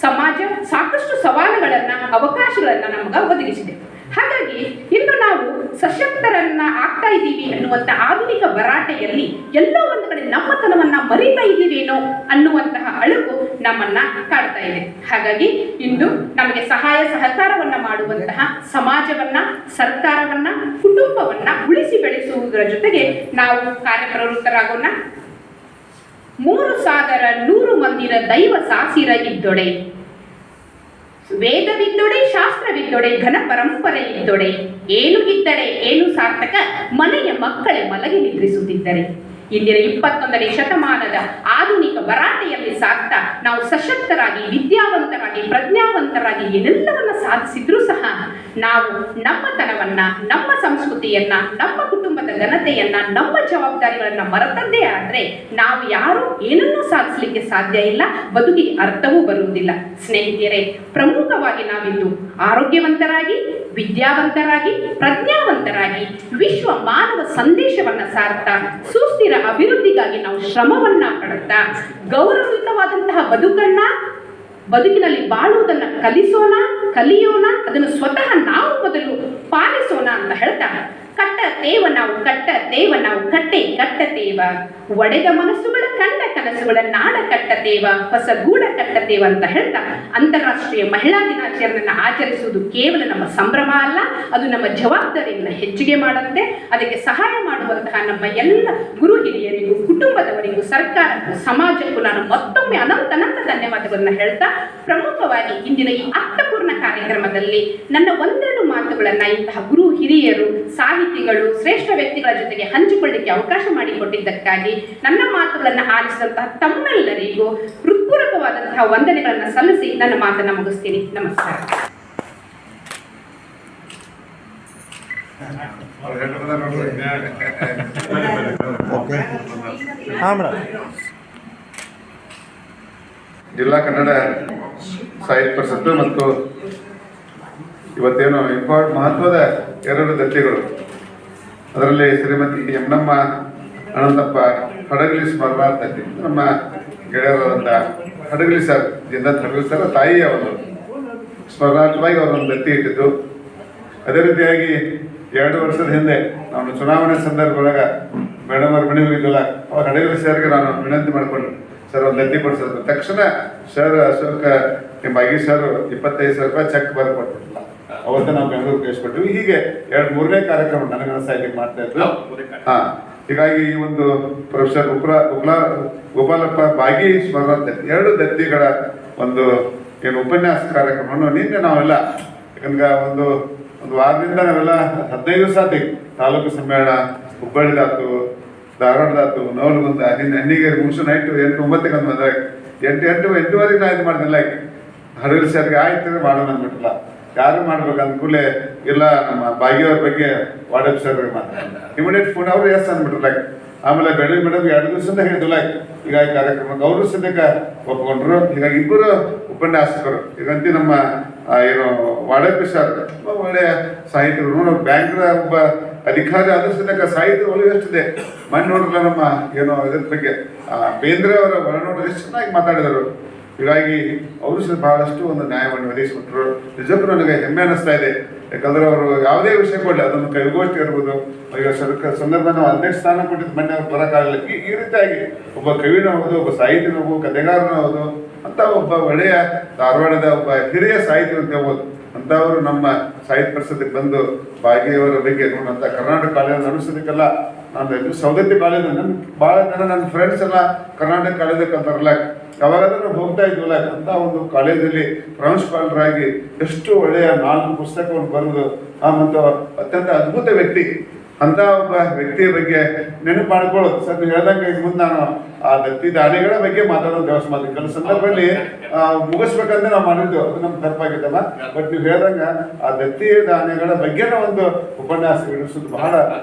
ಸಮಾಜ ಸಾಕಷ್ಟು ಸವಾಲುಗಳನ್ನ, ಅವಕಾಶಗಳನ್ನ ನಮಗ ಒದಗಿಸಿದೆ. ಹಾಗಾಗಿ ಇಂದು ನಾವು ಸಶಕ್ತರನ್ನ ಆಗ್ತಾ ಇದ್ದೀವಿ ಅನ್ನುವಂಥ ಆಧುನಿಕ ಭರಾಟೆಯಲ್ಲಿ ಎಲ್ಲೋ ಒಂದು ಕಡೆ ನಮ್ಮತನವನ್ನ ಮರಿತಾ ಇದ್ದೀವೇನೋ ಅನ್ನುವಂತಹ ಅಳುಕು ನಮ್ಮನ್ನ ಕಾಡ್ತಾ ಇದೆ. ಹಾಗಾಗಿ ಇಂದು ನಮಗೆ ಸಹಾಯ ಸಹಕಾರವನ್ನ ಮಾಡುವಂತಹ ಸಮಾಜವನ್ನ, ಸರ್ಕಾರವನ್ನ, ಕುಟುಂಬವನ್ನ ಉಳಿಸಿ ಬೆಳೆಸುವುದರ ಜೊತೆಗೆ ನಾವು ಕಾರ್ಯಪ್ರವೃತ್ತರಾಗೋಣ. 3,100 ಮಂದಿರ ದೈವ ಸಾಸಿರ ಇದ್ದೊಡೆ, ವೇದವಿದ್ದೊಡೆ, ಶಾಸ್ತ್ರವಿದ್ದೊಡೆ, ಘನ ಪರಂಪರೆ ಇದ್ದೊಡೆ, ಏನು ಇದ್ದಡೆ ಏನು ಸಾರ್ಥಕ, ಮನೆಯ ಮಕ್ಕಳೇ ಮಲಗಿ ನಿದ್ರಿಸುತ್ತಿದ್ದರೆ. ಇಂದಿನ 21ನೇ ಶತಮಾನದ ಆಧುನಿಕ ಭರಾಟೆಯಲ್ಲಿ ಸಾಕ್ತಾ ನಾವು ಸಶಕ್ತರಾಗಿ, ವಿದ್ಯಾವಂತರಾಗಿ, ಪ್ರಜ್ಞಾವಂತರಾಗಿ ಏನೆಲ್ಲವನ್ನ ಸಾಧಿಸಿದ್ರೂ ಸಹ ನಾವು ನಮ್ಮತನವನ್ನ, ನಮ್ಮ ಸಂಸ್ಕೃತಿಯನ್ನ, ನಮ್ಮ ಕುಟುಂಬದ ಘನತೆಯನ್ನ, ನಮ್ಮ ಜವಾಬ್ದಾರಿಗಳನ್ನ ಮರೆತದ್ದೇ ಆದ್ರೆ ನಾವು ಯಾರು ಏನನ್ನೂ ಸಾಧಿಸಲಿಕ್ಕೆ ಸಾಧ್ಯ ಇಲ್ಲ, ಬದುಕಿಗೆ ಅರ್ಥವೂ ಬರುವುದಿಲ್ಲ. ಸ್ನೇಹಿತರೆ, ಪ್ರಮುಖವಾಗಿ ನಾವಿಂದು ಆರೋಗ್ಯವಂತರಾಗಿ, ವಿದ್ಯಾವಂತರಾಗಿ, ಪ್ರಜ್ಞಾವಂತರಾಗಿ ವಿಶ್ವ ಮಾನವ ಸಂದೇಶವನ್ನ ಸಾರ್ತಾ ಸುಸ್ಥಿರ ಅಭಿವೃದ್ಧಿಗಾಗಿ ನಾವು ಶ್ರಮವನ್ನ ಪಡುತ್ತಾ ಗೌರವಯುತವಾದಂತಹ ಬದುಕಿನಲ್ಲಿ ಬಾಳುವುದನ್ನು ಕಲಿಯೋಣ, ಅದನ್ನು ಸ್ವತಃ ನಾವು ಮೊದಲು ಪಾಲಿಸೋಣ ಅಂತ ಹೇಳ್ತಾ, ಕಟ್ಟತೇವ ನಾವು ಕಟ್ಟತೇವ, ಒಡೆದ ಮನಸ್ಸುಗಳ ಕಂಡ ಕನಸುಗಳ ನಾಡ ಕಟ್ಟತೇವ, ಹೊಸ ಗೂಡ ಕಟ್ಟತೇವ ಅಂತ ಹೇಳ್ತಾ ಅಂತಾರಾಷ್ಟ್ರೀಯ ಮಹಿಳಾ ದಿನಾಚರಣೆಯನ್ನು ಆಚರಿಸುವುದು ಕೇವಲ ನಮ್ಮ ಸಂಭ್ರಮ ಅಲ್ಲ, ಅದು ನಮ್ಮ ಜವಾಬ್ದಾರಿಯನ್ನು ಹೆಚ್ಚಿಗೆ ಮಾಡುತ್ತೆ. ಅದಕ್ಕೆ ಸಹಾಯ ಮಾಡುವಂತಹ ನಮ್ಮ ಎಲ್ಲ ಗುರು ಹಿರಿಯರಿಗೂ, ಕುಟುಂಬದವರಿಗೂ, ಸರ್ಕಾರಕ್ಕೂ, ಸಮಾಜಕ್ಕೂ ನಾನು ಮತ್ತೊಮ್ಮೆ ಅನಂತ ಧನ್ಯವಾದಗಳನ್ನು ಹೇಳ್ತಾ, ಪ್ರಮುಖವಾಗಿ ಇಂದಿನ ಈ ಅರ್ಥಪೂರ್ಣ ಕಾರ್ಯಕ್ರಮದಲ್ಲಿ ನನ್ನ ಒಂದೆರಡು ಮಾತುಗಳನ್ನ ಇಂತಹ ಗುರು ಹಿರಿಯರು, ಸಾಹಿತಿಗಳು, ಶ್ರೇಷ್ಠ ವ್ಯಕ್ತಿಗಳ ಜೊತೆಗೆ ಹಂಚಿಕೊಳ್ಳಿಕ್ಕೆ ಅವಕಾಶ ಮಾಡಿಕೊಟ್ಟಿದ್ದಕ್ಕಾಗಿ ನನ್ನ ಮಾತುಗಳನ್ನು ಆಲಿಸಿದಂತಹ ತಮ್ಮೆಲ್ಲರಿಗೂ ಹೃತ್ಪೂರ್ವಕವಾದಂತಹ ವಂದನೆಗಳನ್ನು ಸಲ್ಲಿಸಿ ನನ್ನ ಮಾತನ್ನು ಮುಗಿಸ್ತೀನಿ. ನಮಸ್ಕಾರ. ಜಿಲ್ಲಾ ಕನ್ನಡ ಸಾಹಿತ್ಯ ಪರಿಷತ್ತು ಮತ್ತು ಇವತ್ತೇನು ಮಹತ್ವದ 2 ದತ್ತಿಗಳು, ಅದರಲ್ಲಿ ಶ್ರೀಮತಿ ಎಮ್ಮನಮ್ಮ ಅನಂತಪ್ಪ ಹಡಗಲಿ ಸ್ಮರಣಾರ್ಥ ದತ್ತಿ, ನಮ್ಮ ಗೆಳೆಯರಾದಂಥ ಹಡಗಲಿ ಸರ್, ಜಿಂದಾತ್ ಹಡಗಲಿ ಸರ್ ತಾಯಿಯ ಒಂದು ಸ್ಮರಣಾರ್ಥವಾಗಿ ಅವರೊಂದು ದತ್ತಿ ಇಟ್ಟಿದ್ದು. ಅದೇ ರೀತಿಯಾಗಿ 2 ವರ್ಷದ ಹಿಂದೆ ನಾನು ಚುನಾವಣೆ ಸಂದರ್ಭದೊಳಗೆ ಮೇಡಮ್ ಅವ್ರ ಮನೆಗೆ ಹೋಗಿದ್ದಲ್ಲ, ಅವ್ರ ಹಡಗಲಿ ಸರ್ಗೆ ನಾನು ವಿನಂತಿ ಮಾಡಿಕೊಂಡು ಸರ್ ಒಂದು ದತ್ತಿ ಕೊಡಿಸಿದ್ರು. ತಕ್ಷಣ ಸರ್ ಅಶೋಕ ನಿಮ್ಮ ಸರ್ 25,000 ರೂಪಾಯಿ ಚೆಕ್ ಬರ್ಕೊಟ್ಟಿಲ್ಲ. ಅವತ್ತು ನಾವು ಬೆಂಗಳೂರು ಕಳಿಸ್ಬಿಟ್ವಿ. ಹೀಗೆ 2-3ನೇ ಕಾರ್ಯಕ್ರಮ ನನಗನ್ನಿಸ್ತಾ ಇಲ್ಲಿ ಮಾಡ್ತಾ ಇದ್ರು. ಹಾ, ಹೀಗಾಗಿ ಈ ಒಂದು ಪ್ರೊಫೆಸರ್ ಗೋಪಾಲಪ್ಪ ಬಾಗಿ ಸ್ಮರಣ 2 ದತ್ತಿಗಳ ಒಂದು ಏನು ಉಪನ್ಯಾಸ ಕಾರ್ಯಕ್ರಮವನ್ನು ನಿನ್ನೆ ನಾವೆಲ್ಲ ಯಾಕಂದ್ರೆ ಒಂದು ವಾರದಿಂದ ನಾವೆಲ್ಲ 15 ದಿವಸ ಆತಿ ತಾಲೂಕು ಸಮ್ಮೇಳನ ಹುಬ್ಬಳ್ಳಿದಾತು, ಧಾರವಾಡದಾತು, ನವಲಗುಂದ, ಅಣ್ಣಿಗೇರಿ ಮುಗಿಸು ನೈಟ್ 8-9ಕ್ಕೆ ಬಂದ್ರೆ 8-8:30 ನಾ ಇದು ಮಾಡ್ದಿಲ್ಲ. ಹಡಗಲಿ ಸರ್ಗೆ ಆಯ್ತು ಮಾಡೋಣ ಅಂದ್ಬಿಟ್ಟಿಲ್ಲ. ಯಾರು ಮಾಡ್ಬೇಕು ಅಂದ್ಕೂಲೆ ಇಲ್ಲ ನಮ್ಮ ಭಾಗ್ಯವ್ರ ಬಗ್ಗೆ ವಾರ್ಡ್ ಸರ್ ಮಾತಾಡ ಇಮಿಡಿಯೇಟ್ ಫೋನ್ ಅವರು ಎಸ್ ಅಂದ್ಬಿಟ್ರಲ್ಲ. ಆಮೇಲೆ ಬೆಳಗ್ಗೆ ಮೇಡಮ್ 2 ದಿವಸದಿಂದ ಹೇಳಿದಿಲ್ಲ. ಈಗ ಈ ಕಾರ್ಯಕ್ರಮಕ್ಕೆ ಅವರು ಸದ್ಯಕ್ಕೆ ಒಪ್ಕೊಂಡ್ರು. ಹೀಗಾಗಿ 2 ಉಪನ್ಯಾಸಕರು ಈಗಂತಿ ನಮ್ಮ ಏನು ವಾರ್ಡ್ ಸರ್ ಒಳ್ಳೆಯ ಸಾಹಿತ್ಯಗಳು, ಬ್ಯಾಂಕ್ ಒಬ್ಬ ಅಧಿಕಾರಿ ಆದ ಸದ್ಯಕ್ಕೆ ಸಾಹಿತ್ಯ ಒಳ್ಳೆ ಎಷ್ಟಿದೆ. ಮನೆ ನೋಡ್ರಲ್ಲ ನಮ್ಮ ಏನೋ ಇದ್ರ ಬಗ್ಗೆ ಬೇಂದ್ರೆ ಅವರ ಒಳನೋಟ ಎಷ್ಟು ಚೆನ್ನಾಗಿ ಮಾತಾಡಿದರು. ಹೀಗಾಗಿ ಅವರು ಸಹ ಬಹಳಷ್ಟು ಒಂದು ನ್ಯಾಯವನ್ನು ಒದಗಿಸಿಕೊಟ್ರು. ನಿಜಕ್ಕೂ ನನಗೆ ಹೆಮ್ಮೆ ಅನ್ನಿಸ್ತಾ ಇದೆ. ಯಾಕಂದ್ರೆ ಅವರು ಯಾವುದೇ ವಿಷಯ ಕೊಡಲಿ, ಅದನ್ನು ಕವಿಗೋಷ್ಠಿ ಇರ್ಬೋದು, ಈಗ ಸಂದರ್ಭ ನಾವು ಅಧ್ಯಕ್ಷ ಸ್ಥಾನ ಕೊಟ್ಟಿದ್ದು ಮೊನ್ನೆ ಅವ್ರು ಬರೋಕ್ಕಾಗಲ್ಲ. ಈ ರೀತಿಯಾಗಿ ಒಬ್ಬ ಕವಿನೂ ಹೌದು, ಒಬ್ಬ ಸಾಹಿತಿನೂ ಹೌದು, ಕಥೆಗಾರನೂ ಹೌದು ಅಂತ ಒಬ್ಬ ಒಳ್ಳೆಯ ಧಾರವಾಡದ ಒಬ್ಬ ಹಿರಿಯ ಸಾಹಿತಿ ಅಂತ ಹೇಳ್ಬೋದು. ಅಂತವರು ನಮ್ಮ ಸಾಹಿತ್ಯ ಪರಿಷತ್ತಿಗೆ ಬಂದು ಭಾಗ್ಯವರ ಬಗ್ಗೆ ನೋಡಂತ ಕರ್ನಾಟಕ ಕಾಲೇಜ್ ಅನಿಸೋದಕ್ಕೆಲ್ಲ ನಾನು ಸೌದತ್ತಿ ಕಾಲೇಜ್ ನನ್ನ ಭಾಳ ಜನ ನನ್ನ ಫ್ರೆಂಡ್ಸ್ ಎಲ್ಲ ಕರ್ನಾಟಕ ಕಾಲೇಜಕ್ಕೆ ಅಂತಾರಲ್ಲ, ಯಾವಾಗಾದ್ರೂ ಹೋಗ್ತಾ ಇದ್ವಲ್ಲ ಅಂತ ಒಂದು ಕಾಲೇಜಲ್ಲಿ ಪ್ರಾಂಶುಪಾಲರಾಗಿ ಎಷ್ಟು ಒಳ್ಳೆಯ 4 ಪುಸ್ತಕವನ್ನು ಬರೆದು ಮತ್ತು ಅತ್ಯಂತ ಅದ್ಭುತ ವ್ಯಕ್ತಿ ಅಂತ ಒಬ್ಬ ವ್ಯಕ್ತಿಯ ಬಗ್ಗೆ ನೆನಪು ಮಾಡ್ಕೊಳ್ಳೋದು. ಸರ್ ನೀವು ಹೇಳ್ದಂಗೆ ಈಗ ಮುಂದೆ ನಾನು ಆ ದತ್ತಿ ದಾನಿಗಳ ಬಗ್ಗೆ ಮಾತಾಡೋದು ದೇವಸ್ ಮಾತು ಕೆಲವು ಸಂದರ್ಭದಲ್ಲಿ ಮುಗಿಸ್ಬೇಕಂದ್ರೆ ನಾವು ಮಾಡಿದ್ದು, ಅದು ನಮ್ಗೆ ತಪ್ಪಾಗಿದ್ದಲ್ಲ. ಬಟ್ ನೀವು ಹೇಳ್ದಂಗ ಆ ದತ್ತಿ ದಾನಿಗಳ ಬಗ್ಗೆನ ಒಂದು ಉಪನ್ಯಾಸ ಇಡಿಸೋದು ಬಹಳ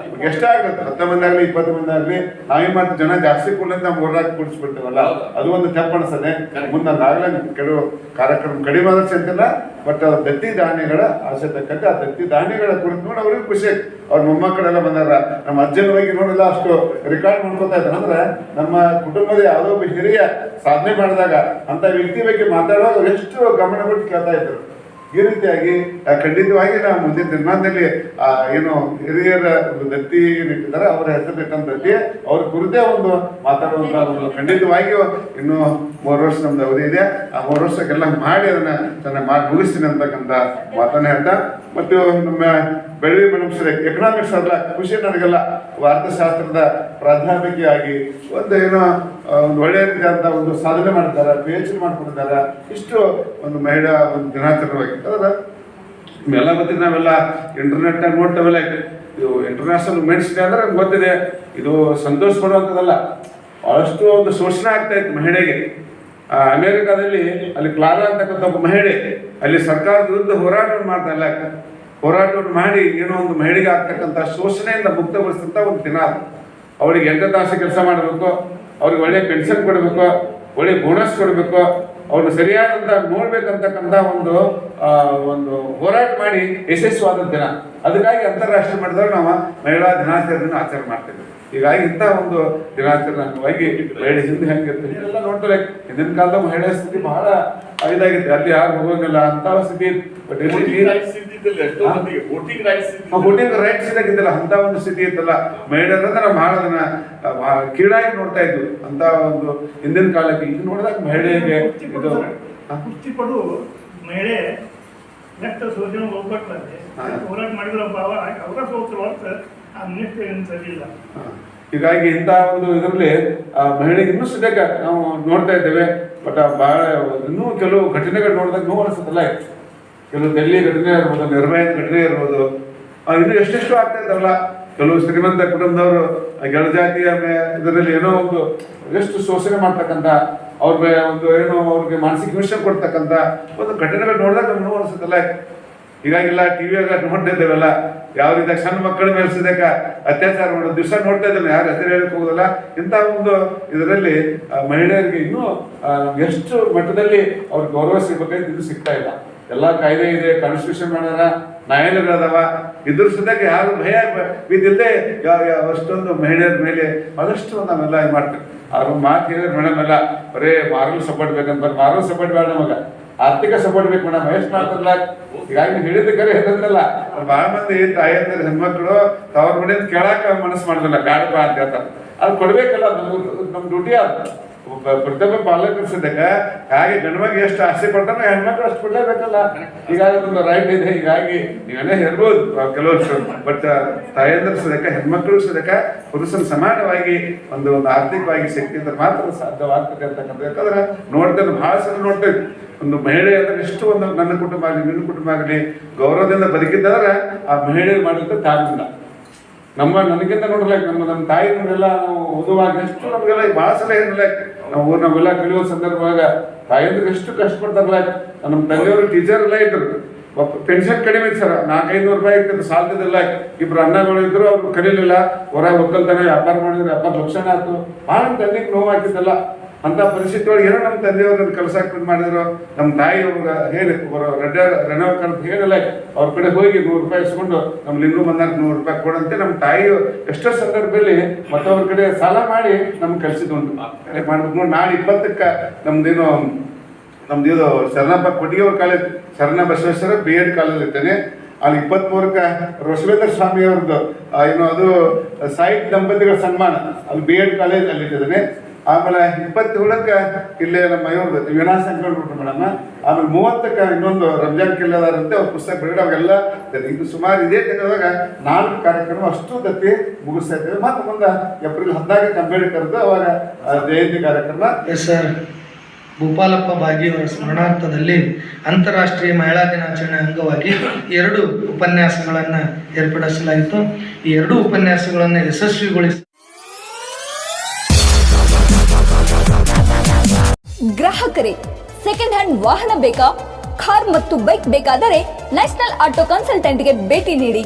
ಎಷ್ಟೇ ಆಗುತ್ತೆ. 10 ಮಂದಿ ಆಗಲಿ 20 ಮಂದಿ ಆಗಲಿ ನಾವೇನ್ ಮಾಡ್ತೀವಿ, ಜನ ಜಾಸ್ತಿ ಕೂಡಲಿಂದ ನಾವು 3 ಕೂಡಿಸ್ಬಿಡ್ತೀವಲ್ಲ, ಅದು ಒಂದು ತಪ್ಪು ಅನಿಸ್ತದೆ. ಮುಂದೆ ಆಗಲೇ ಕೆಲವು ಕಾರ್ಯಕ್ರಮ ಕಡಿಮೆ ಆದರ್ಶ ಅಂತಿಲ್ಲ. ಬಟ್ ದತ್ತಿ ಧಾನ್ಯಗಳ ಆಸೆ ತಕ್ಕಂತೆ ಆ ದತ್ತಿ ಧಾನ್ಯಗಳ ಕುರಿತು ನೋಡಿ ಅವ್ರಿಗೆ ಖುಷಿ. ಅವ್ರ ಮೊಮ್ಮಕ್ಕಳೆಲ್ಲ ಬಂದಾರ, ನಮ್ಮ ಅಜ್ಜನ ಬಗ್ಗೆ ನೋಡಿಲ್ಲ ಅಷ್ಟು ರೆಕಾರ್ಡ್ ಮಾಡ್ಕೊತಾ ಇದ್ದಾರೆ. ಅಂದ್ರೆ ನಮ್ಮ ಕುಟುಂಬದ ಯಾವುದೋ ಒಬ್ಬ ಹಿರಿಯ ಸಾಧನೆ ಮಾಡಿದಾಗ ಅಂತ ವ್ಯಕ್ತಿ ಬಗ್ಗೆ ಮಾತಾಡುವಾಗ ಎಷ್ಟು ಗಮನ ಕೊಟ್ಟು ಕೇಳ್ತಾ ಇದ್ರು. ಈ ರೀತಿಯಾಗಿ ಖಂಡಿತವಾಗಿ ನಾವು ಮುಂದಿನ ದಿನಮಾನದಲ್ಲಿ ಏನು ಹಿರಿಯರ ಒಂದು ದತ್ತಿ ಇಟ್ಟಿದ್ದಾರೆ, ಅವರ ಹೆಸರು ಇಟ್ಟಂತ ದತ್ತಿ ಅವ್ರ ಕುರಿತೇ ಒಂದು ಮಾತಾಡುವಂತ ಒಂದು ಖಂಡಿತವಾಗಿಯೂ ಇನ್ನೂ 3 ವರ್ಷ ನಮ್ದು ಅವಧಿ ಇದೆ. ಆ 3 ವರ್ಷಕ್ಕೆಲ್ಲ ಮಾಡಿ ಅದನ್ನ ಚೆನ್ನಾಗಿ ಮಾಡಿ ಮುಗಿಸ್ತೀನಿ ಅಂತಕ್ಕಂಥ ಮಾತನ್ನ ಹೇಳ್ತಾ, ಮತ್ತು ನಮ್ಮ ಬೆಳವಿ ಮೇಡಮ್ ಸರ್ ಎಕನಾಮಿಕ್ಸ್ ಅಲ್ಲ ಖುಷಿ ನನಗೆಲ್ಲ. ಅರ್ಥಶಾಸ್ತ್ರದ ಪ್ರಾಧ್ಯಾಪಕಿಯಾಗಿ ಒಂದು ಏನೋ ಒಂದು ಒಳ್ಳೆಯ ರೀತಿಯಾದಂಥ ಒಂದು ಸಾಧನೆ ಮಾಡ್ತಾರೆ, PhD ಮಾಡ್ಕೊಂಡಿದ್ದಾರೆ. ಇಷ್ಟು ಒಂದು ಮಹಿಳಾ ಒಂದು ದಿನಾಚರಣೆವಾಗಿ ಅದ್ರ ಎಲ್ಲ ಗೊತ್ತಿದೆ. ನಾವೆಲ್ಲ ಇಂಟರ್ನೆಟ್ನಾಗ ನೋಡ್ತೇವೆಲ್ಲ. ಇದು ಇಂಟರ್ನ್ಯಾಷನಲ್ ವುಮೆನ್ಸ್ ಡೇ ಅಂದ್ರೆ ಗೊತ್ತಿದೆ. ಇದು ಸಂತೋಷ ಪಡುವಂಥದ್ದಲ್ಲ, ಬಹಳಷ್ಟು ಒಂದು ಶೋಷಣೆ ಆಗ್ತಾ ಇತ್ತು ಮಹಿಳೆಗೆ. ಅಮೆರಿಕಾದಲ್ಲಿ ಅಲ್ಲಿ ಕ್ಲಾರಾ ಅಂತಕ್ಕಂಥ ಒಬ್ಬ ಮಹಿಳೆ ಅಲ್ಲಿ ಸರ್ಕಾರದ ವಿರುದ್ಧ ಹೋರಾಟವನ್ನು ಮಾಡ್ತಾ ಇಲ್ಲ, ಹೋರಾಟವನ್ನು ಮಾಡಿ ಏನೋ ಒಂದು ಮಹಿಳೆಗೆ ಆಗ್ತಕ್ಕಂಥ ಶೋಷಣೆಯಿಂದ ಮುಕ್ತಗೊಳಿಸಿದಂಥ ಒಂದು ದಿನ ಅದು. ಅವಳಿಗೆ 8 ತಾಸು ಕೆಲಸ ಮಾಡಬೇಕು, ಅವ್ರಿಗೆ ಒಳ್ಳೆ ಪೆನ್ಷನ್ ಕೊಡಬೇಕು, ಒಳ್ಳೆ ಬೋನಸ್ ಕೊಡಬೇಕು, ಅವ್ರನ್ನ ಸರಿಯಾದಂತ ನೋಡ್ಬೇಕಂತಕ್ಕಂಥ ಒಂದು ಹೋರಾಟ ಮಾಡಿ ಯಶಸ್ವಾದ ದಿನ. ಅದಕ್ಕಾಗಿ ಅಂತಾರಾಷ್ಟ್ರೀಯ ಮಟ್ಟದಲ್ಲಿ ನಾವು ಮಹಿಳಾ ದಿನಾಚರಣೆಯನ್ನು ಆಚರಣೆ ಮಾಡ್ತೇವೆ. ಹೀಗಾಗಿ ಇಂಥ ಒಂದು ದಿನಾಚರಣೆ ಅಂಗವಾಗಿ ಮಹಿಳೆ ಹಿಂದೆ ಹೆಂಗಿರ್ತೀವಿ ಎಲ್ಲ ನೋಡ್ತಾರೆ. ಹಿಂದಿನ ಕಾಲದ ಮಹಿಳೆಯ ಸ್ಥಿತಿ ಬಹಳ ಇದಾಗಿತ್ತು, ಅಲ್ಲಿ ಯಾರು ಹೋಗೋಂಗಿಲ್ಲ ಅಂತ ಸ್ಥಿತಿ. ವೋಟಿಂಗ್ ರೈಟ್ಸ್ ಇದಾಗಿದ್ದಲ್ಲ, ಅಂತ ಒಂದು ಸ್ಥಿತಿ ಇತ್ತಲ್ಲ. ಮಹಿಳೆಯರಂದ್ರೆ ನಾವು ಬಹಳ ಅದನ್ನ ಕೀಳಾಗಿ ನೋಡ್ತಾ ಇದ್ವಿ ಅಂತ ಒಂದು ಹಿಂದಿನ ಕಾಲಕ್ಕೆ. ಇದು ನೋಡಿದಾಗ ಮಹಿಳೆಗೆ ಇದು ಕುಸ್ತಿಪಡು ಮಹಿಳೆ ನೆಕ್ಸ್ಟ್ ಸೋಜನ ಹೋಗ್ಬಾರ್ದು ಹೋರಾಟ ಮಾಡಿದ್ರಪ್ಪ ಅವರ ಸೋತ್ರ ಆ ನಿಷ್ಠೆ ಏನು ಸರಿ ಇಲ್ಲ. ಹೀಗಾಗಿ ಇಂಥ ಒಂದು ಇದರಲ್ಲಿ ಮಹಿಳೆಗೆ ಇನ್ನೂ ಸದ್ಯಕ್ಕೆ ನಾವು ನೋಡ್ತಾ ಇದ್ದೇವೆ. ಬಟ್ ಬಹಳ ಇನ್ನೂ ಕೆಲವು ಘಟನೆಗಳು ನೋಡಿದಾಗ ನೋವು ಅನಿಸುತ್ತಲ್ಲ. ಕೆಲವು ಡೆಲ್ಲಿ ಘಟನೆ ಇರ್ಬೋದು, ನಿರ್ಭಯದ ಘಟನೆ ಇರ್ಬೋದು, ಇನ್ನು ಎಷ್ಟೆಷ್ಟು ಆಗ್ತಾ ಇದ್ದಾರಲ್ಲ. ಕೆಲವು ಶ್ರೀಮಂತ ಕುಟುಂಬದವರು ಗೆಳಜಾತಿಯ ಇದರಲ್ಲಿ ಏನೋ ಒಂದು ಎಷ್ಟು ಶೋಷಣೆ ಮಾಡ್ತಕ್ಕಂಥ, ಅವ್ರ ಒಂದು ಏನೋ ಅವ್ರಿಗೆ ಮಾನಸಿಕ ಹಿಂಸೆ ಕೊಡ್ತಕ್ಕಂಥ ಒಂದು ಘಟನೆಗಳು ನೋಡಿದಾಗ ನಮ್ಗೆ ನೋವು ಅನಿಸುತ್ತಲ್ಲ. ಹೀಗಾಗಿಲ್ಲ ಟಿವಿಯಾಗ ನೋಡ್ತಾ ಇದ್ದೇವೆಲ್ಲ, ಯಾವ ರೀತಿ ಸಣ್ಣ ಮಕ್ಕಳ ಮೇಲೆ ಸದ್ಯಕ್ಕೆ ಅತ್ಯಾಚಾರ ಮಾಡೋದು ದಿವಸ ನೋಡ್ತಾ ಇದ್ದೇವೆ. ಯಾರು ಹೆಸರು ಹೇಳಕ್ ಹೋಗೋದಲ್ಲ. ಇಂಥ ಒಂದು ಇದರಲ್ಲಿ ಮಹಿಳೆಯರಿಗೆ ಇನ್ನೂ ಎಷ್ಟು ಮಟ್ಟದಲ್ಲಿ ಅವ್ರಿಗೆ ಗೌರವ ಸಿಗ್ಬೇಕಾಯ್ತು ಇದು ಸಿಗ್ತಾ ಇಲ್ಲ. ಎಲ್ಲ ಕಾಯ್ದೆ ಇದೆ, ಕಾನ್ಸ್ಟಿಟ್ಯೂಷನ್ ಮಾಡ್ಯಾರ, ನ್ಯಾಯಾಲಯಗಳದಾವ. ಇದ್ರ ಸದ್ಯಕ್ಕೆ ಯಾರು ಭಯ ಇದಿಲ್ಲದೆ ಅಷ್ಟೊಂದು ಮಹಿಳೆಯರ ಮೇಲೆ ಬಹಳಷ್ಟು ನಾವೆಲ್ಲ ಇದು ಮಾಡ್ತೇವೆ. ಅವ್ರ ಮಾತು ಹೇಳಿದ್ರೆ ಮೇಡಮ್ ಎಲ್ಲ ಬರೇ ಮಾರಲ್ ಸಪೋರ್ಟ್ ಬೇಕಂತ, ಮಾರಲ್ ಸಪೋರ್ಟ್ ಬೇಡ ನಮಗ, ಆರ್ಥಿಕ ಸಪೋರ್ಟ್ ಬೇಕು ಮೇಡಮ್. ಎಷ್ಟು ಮಾಡ್ತಾರಲ್ಲ. ಹೀಗಾಗಿ ಹೇಳಿದ ಕರೆ ಹೇಳಿದ್ರಲ್ಲ, ಬಹಳ ಮಂದಿ ತಾಯಿಯಂದ್ರೆ ಹೆಣ್ಮಕ್ಳು ತವ್ರ ಮನೆಯಿಂದ ಕೇಳಾಕ ಮನಸ್ಸು ಮಾಡೋದಿಲ್ಲ, ಬ್ಯಾಡಪ್ಪ ಅಂತ ಹೇಳ್ತಾರೆ. ಅದು ಕೊಡ್ಬೇಕಲ್ಲ, ನಮ್ ಡ್ಯೂಟಿ ಆದ. ಪ್ರತಿಯೊಬ್ಬ ಪಾಲಕರು ಸದ್ಯಕ ಹಾಗೆ ಗಂಡ್ಮಗ ಎಷ್ಟು ಆಸೆ ಪಡ್ತಾನೋ ಹೆಣ್ಮಕ್ಳು ಅಷ್ಟು ಕೊಡ್ಲೇಬೇಕಲ್ಲ. ಹೀಗಾಗಿ ಒಂದು ರೈಟ್ ಇದೆ. ಹೀಗಾಗಿ ನೀವೇನೇ ಹೇಳ್ಬೋದು ಕೆಲವರು, ಬಟ್ ತಾಯಂದ್ರ ಸದ್ಯಕ ಹೆಣ್ಮಕ್ಳು ಸದ್ಯಕ ಪುರುಷನ ಸಮಾನವಾಗಿ ಒಂದು ಆರ್ಥಿಕವಾಗಿ ಶಕ್ತಿ ಅಂತ ಮಾತ್ರ ಸಾಧ್ಯವಾಗ್ತದೆ ಅಂತಕ್ಕಂಥ. ಯಾಕಂದ್ರೆ ನೋಡ್ತೇನೆ, ಬಹಳ ಸಲ ನೋಡ್ತೇವೆ, ಒಂದು ಮಹಿಳೆ ಅಂದ್ರೆ ಎಷ್ಟು ಒಂದು ನನ್ನ ಕುಟುಂಬ ಆಗಲಿ ನಿನ್ನ ಕುಟುಂಬ ಆಗಲಿ ಗೌರವದಿಂದ ಬದುಕಿದ್ದಾದ್ರೆ ಆ ಮಹಿಳೆ ಮಾಡಿದ ತಾಗಿಲ್ಲ. ನನಗಿಂತ ನೋಡ್ಲಾಕ ನಮ್ಮ ತಾಯಿ ನಮಗೆಲ್ಲ ನಾವು ಓದುವಾಗ ಎಷ್ಟು ನಮಗೆಲ್ಲ ಭಾಳ ಸಲ ಏನಿಲ್ಲ, ನಾವೆಲ್ಲ ಕಲಿಯೋ ಸಂದರ್ಭವಾಗ ತಾಯಿಯಂದ್ರೆ ಎಷ್ಟು ಕಷ್ಟಪಡ್ತಾರಲ್ಲ. ನಮ್ಮ ತಂದೆಯವರು ಟೀಚರ್ ಎಲ್ಲ ಇದ್ರು, ಪೆನ್ಷನ್ ಕಡಿಮೆ ಇತ್ತು ಸರ್, 400-500 ರೂಪಾಯಿ ಇತ್ತು, ಸಾಲ್ತಿದ್ದಿಲ್ಲ. ಇಬ್ರು ಅಣ್ಣಗಳು ಇದ್ರು, ಅವ್ರು ಕಲೀಲಿಲ್ಲ, ಹೊರಗೆ ಒಕ್ಕಲ್ತಾನೆ ವ್ಯಾಪಾರ ಮಾಡಿದ್ರು, 70 ಲಕ್ಷ ಆಯ್ತು. ಭಾಳ ತಂದೆಗೆ ನೋವು ಹಾಕಿದ್ದಲ್ಲ. ಅಂತ ಪರಿಸ್ಥಿತಿ ಒಳಗೆ ಏನೋ ನಮ್ಮ ತಂದೆಯವ್ರನ್ನ ಕೆಲಸಕ್ಕೆ ಮಾಡಿದ್ರು. ನಮ್ಮ ತಾಯಿ ಅವ್ರಿಗೆ ಹೇಳಿ ರೆನೋವೇಟ್ ಅಂತ ಹೇಳಿಲ್ಲ, ಅವ್ರ ಕಡೆ ಹೋಗಿ 100 ರೂಪಾಯಿ ಇಸ್ಕೊಂಡು ನಮ್ಗೆ ಇನ್ನೂ ಬಂದಾಗ 100 ರೂಪಾಯಿ ಕೊಡಂತೆ ನಮ್ಮ ತಾಯಿ ಎಷ್ಟೋ ಸಂದರ್ಭದಲ್ಲಿ ಮತ್ತೊಬ್ಬರ ಕಡೆ ಸಾಲ ಮಾಡಿ ನಮ್ಗೆ ಕಲಿಸಿದುಂಟು. ಮಾಡ್ಬೇಕು ನೋಡಿ. ನಾಳೆ 20ಕ್ಕೆ ನಮ್ದು ಇದು ಶರಣಪ್ಪ ಕೊಟ್ಟಿಗೆಯವ್ರ ಕಾಲೇಜ್, ಶರಣ ಬಸವೇಶ್ವರ B.Ed ಕಾಲೇಜ್ ಇರ್ತೇನೆ. ಅಲ್ಲಿ 23ಕ್ಕೆ ರೋಷವೇಂದ್ರ ಸ್ವಾಮಿ ಅವ್ರದ್ದು ಅದು ಸಾಹಿತ್ಯ ದಂಪತಿಗಳ ಸನ್ಮಾನ, ಅಲ್ಲಿ B.Ed ಕಾಲೇಜ್ ಅಲ್ಲಿ ಇಟ್ಟಿದ್ದೇನೆ. ಆಮೇಲೆ 27ಕ್ಕೆ ಇಲ್ಲೇ ನಮ್ಮ ಇವ್ರದ್ದು ವಿನಾಶ ಸಂಕಲ್ಪ ಮೇಡಮ್. ಆಮೇಲೆ 30ಕ್ಕೆ ಇನ್ನೊಂದು ರಂಜಾನ್ ಕಿಲ್ಲದಾರಂತೆ ಅವ್ರ ಪುಸ್ತಕ ಬಿಡುಗಡೆ, ಅವಾಗೆಲ್ಲ ಇದು ಸುಮಾರು ಇದೇ ತಿಂಗಳದಾಗ 4 ಕಾರ್ಯಕ್ರಮ ಅಷ್ಟು ದತ್ತಿ ಮುಗಿಸ್ತಾ ಇದ್ದೇವೆ. ಮತ್ತು ಮುಂದೆ ಏಪ್ರಿಲ್ 14ಕ್ಕೆ ಅಂಬೇಡ್ಕರ್ದು ಅವಾಗ ಜಯಂತಿ ಕಾರ್ಯಕ್ರಮ. Yes sir. ಭೂಪಾಲಪ್ಪ ಬಾಗಿಯವರ ಸ್ಮರಣಾರ್ಥದಲ್ಲಿ ಅಂತಾರಾಷ್ಟ್ರೀಯ ಮಹಿಳಾ ದಿನಾಚರಣೆ ಅಂಗವಾಗಿ 2 ಉಪನ್ಯಾಸಗಳನ್ನು ಏರ್ಪಡಿಸಲಾಯಿತು. ಈ 2 ಉಪನ್ಯಾಸಗಳನ್ನು ಯಶಸ್ವಿಗೊಳಿಸಿ ಗ್ರಾಹಕರೇ, ಸೆಕೆಂಡ್ ಹ್ಯಾಂಡ್ ವಾಹನ ಬೇಕಾ? ಕಾರ್ ಮತ್ತು ಬೈಕ್ ಬೇಕಾದರೆ ನ್ಯಾಷನಲ್ ಆಟೋ ಕನ್ಸಲ್ಟೆಂಟ್ಗೆ ಭೇಟಿ ನೀಡಿ.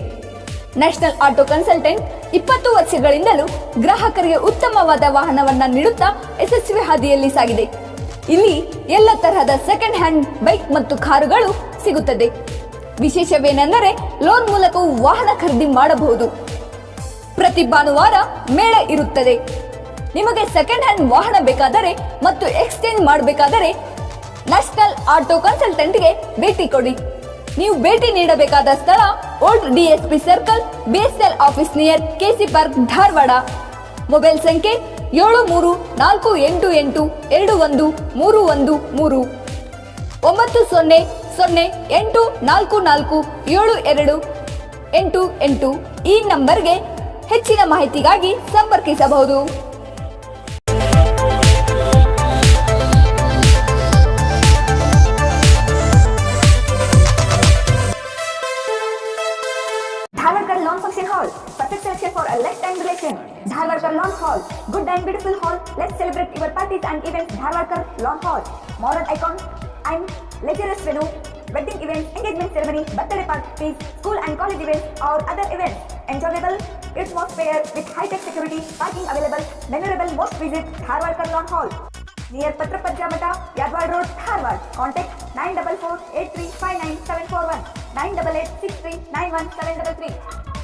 ನ್ಯಾಷನಲ್ ಆಟೋ ಕನ್ಸಲ್ಟೆಂಟ್ 20 ವರ್ಷಗಳಿಂದಲೂ ಗ್ರಾಹಕರಿಗೆ ಉತ್ತಮವಾದ ವಾಹನವನ್ನ ನೀಡುತ್ತಾ ಯಶಸ್ವಿ ಹಾದಿಯಲ್ಲಿ ಸಾಗಿದೆ. ಇಲ್ಲಿ ಎಲ್ಲ ತರಹದ ಸೆಕೆಂಡ್ ಹ್ಯಾಂಡ್ ಬೈಕ್ ಮತ್ತು ಕಾರುಗಳು ಸಿಗುತ್ತದೆ. ವಿಶೇಷವೇನೆಂದರೆ ಲೋನ್ ಮೂಲಕವೂ ವಾಹನ ಖರೀದಿ ಮಾಡಬಹುದು. ಪ್ರತಿ ಭಾನುವಾರ ಮೇಳ ಇರುತ್ತದೆ. ನಿಮಗೆ ಸೆಕೆಂಡ್ ಹ್ಯಾಂಡ್ ವಾಹನ ಬೇಕಾದರೆ ಮತ್ತು ಎಕ್ಸ್ಚೇಂಜ್ ಮಾಡಬೇಕಾದರೆ ನ್ಯಾಷನಲ್ ಆಟೋ ಕನ್ಸಲ್ಟೆಂಟ್ಗೆ ಭೇಟಿ ಕೊಡಿ. ನೀವು ಭೇಟಿ ನೀಡಬೇಕಾದ ಸ್ಥಳ old DSP circle, BSL office near KC park, Dharwad. Mobile ಸಂಖ್ಯೆ 7348821313 9008447288. ಈ ನಂಬರ್ಗೆ ಹೆಚ್ಚಿನ ಮಾಹಿತಿಗಾಗಿ ಸಂಪರ್ಕಿಸಬಹುದು. Dharwarkar Lawn Function Hall, perfect selection for a lifetime relation. Dharwarkar Lawn Hall, good and beautiful hall. Let's celebrate your parties and events. Dharwarkar Lawn Hall, modern icon and luxurious venue, wedding events, engagement ceremony, birthday parties, school and college events or other events. Enjoyable atmosphere with high-tech security, parking available, memorable. Most visit Dharwarkar Lawn Hall, near Patrapajja Mata, Yadwad Road, Dharwad. Contact 944-8359-741, 988-6391-733.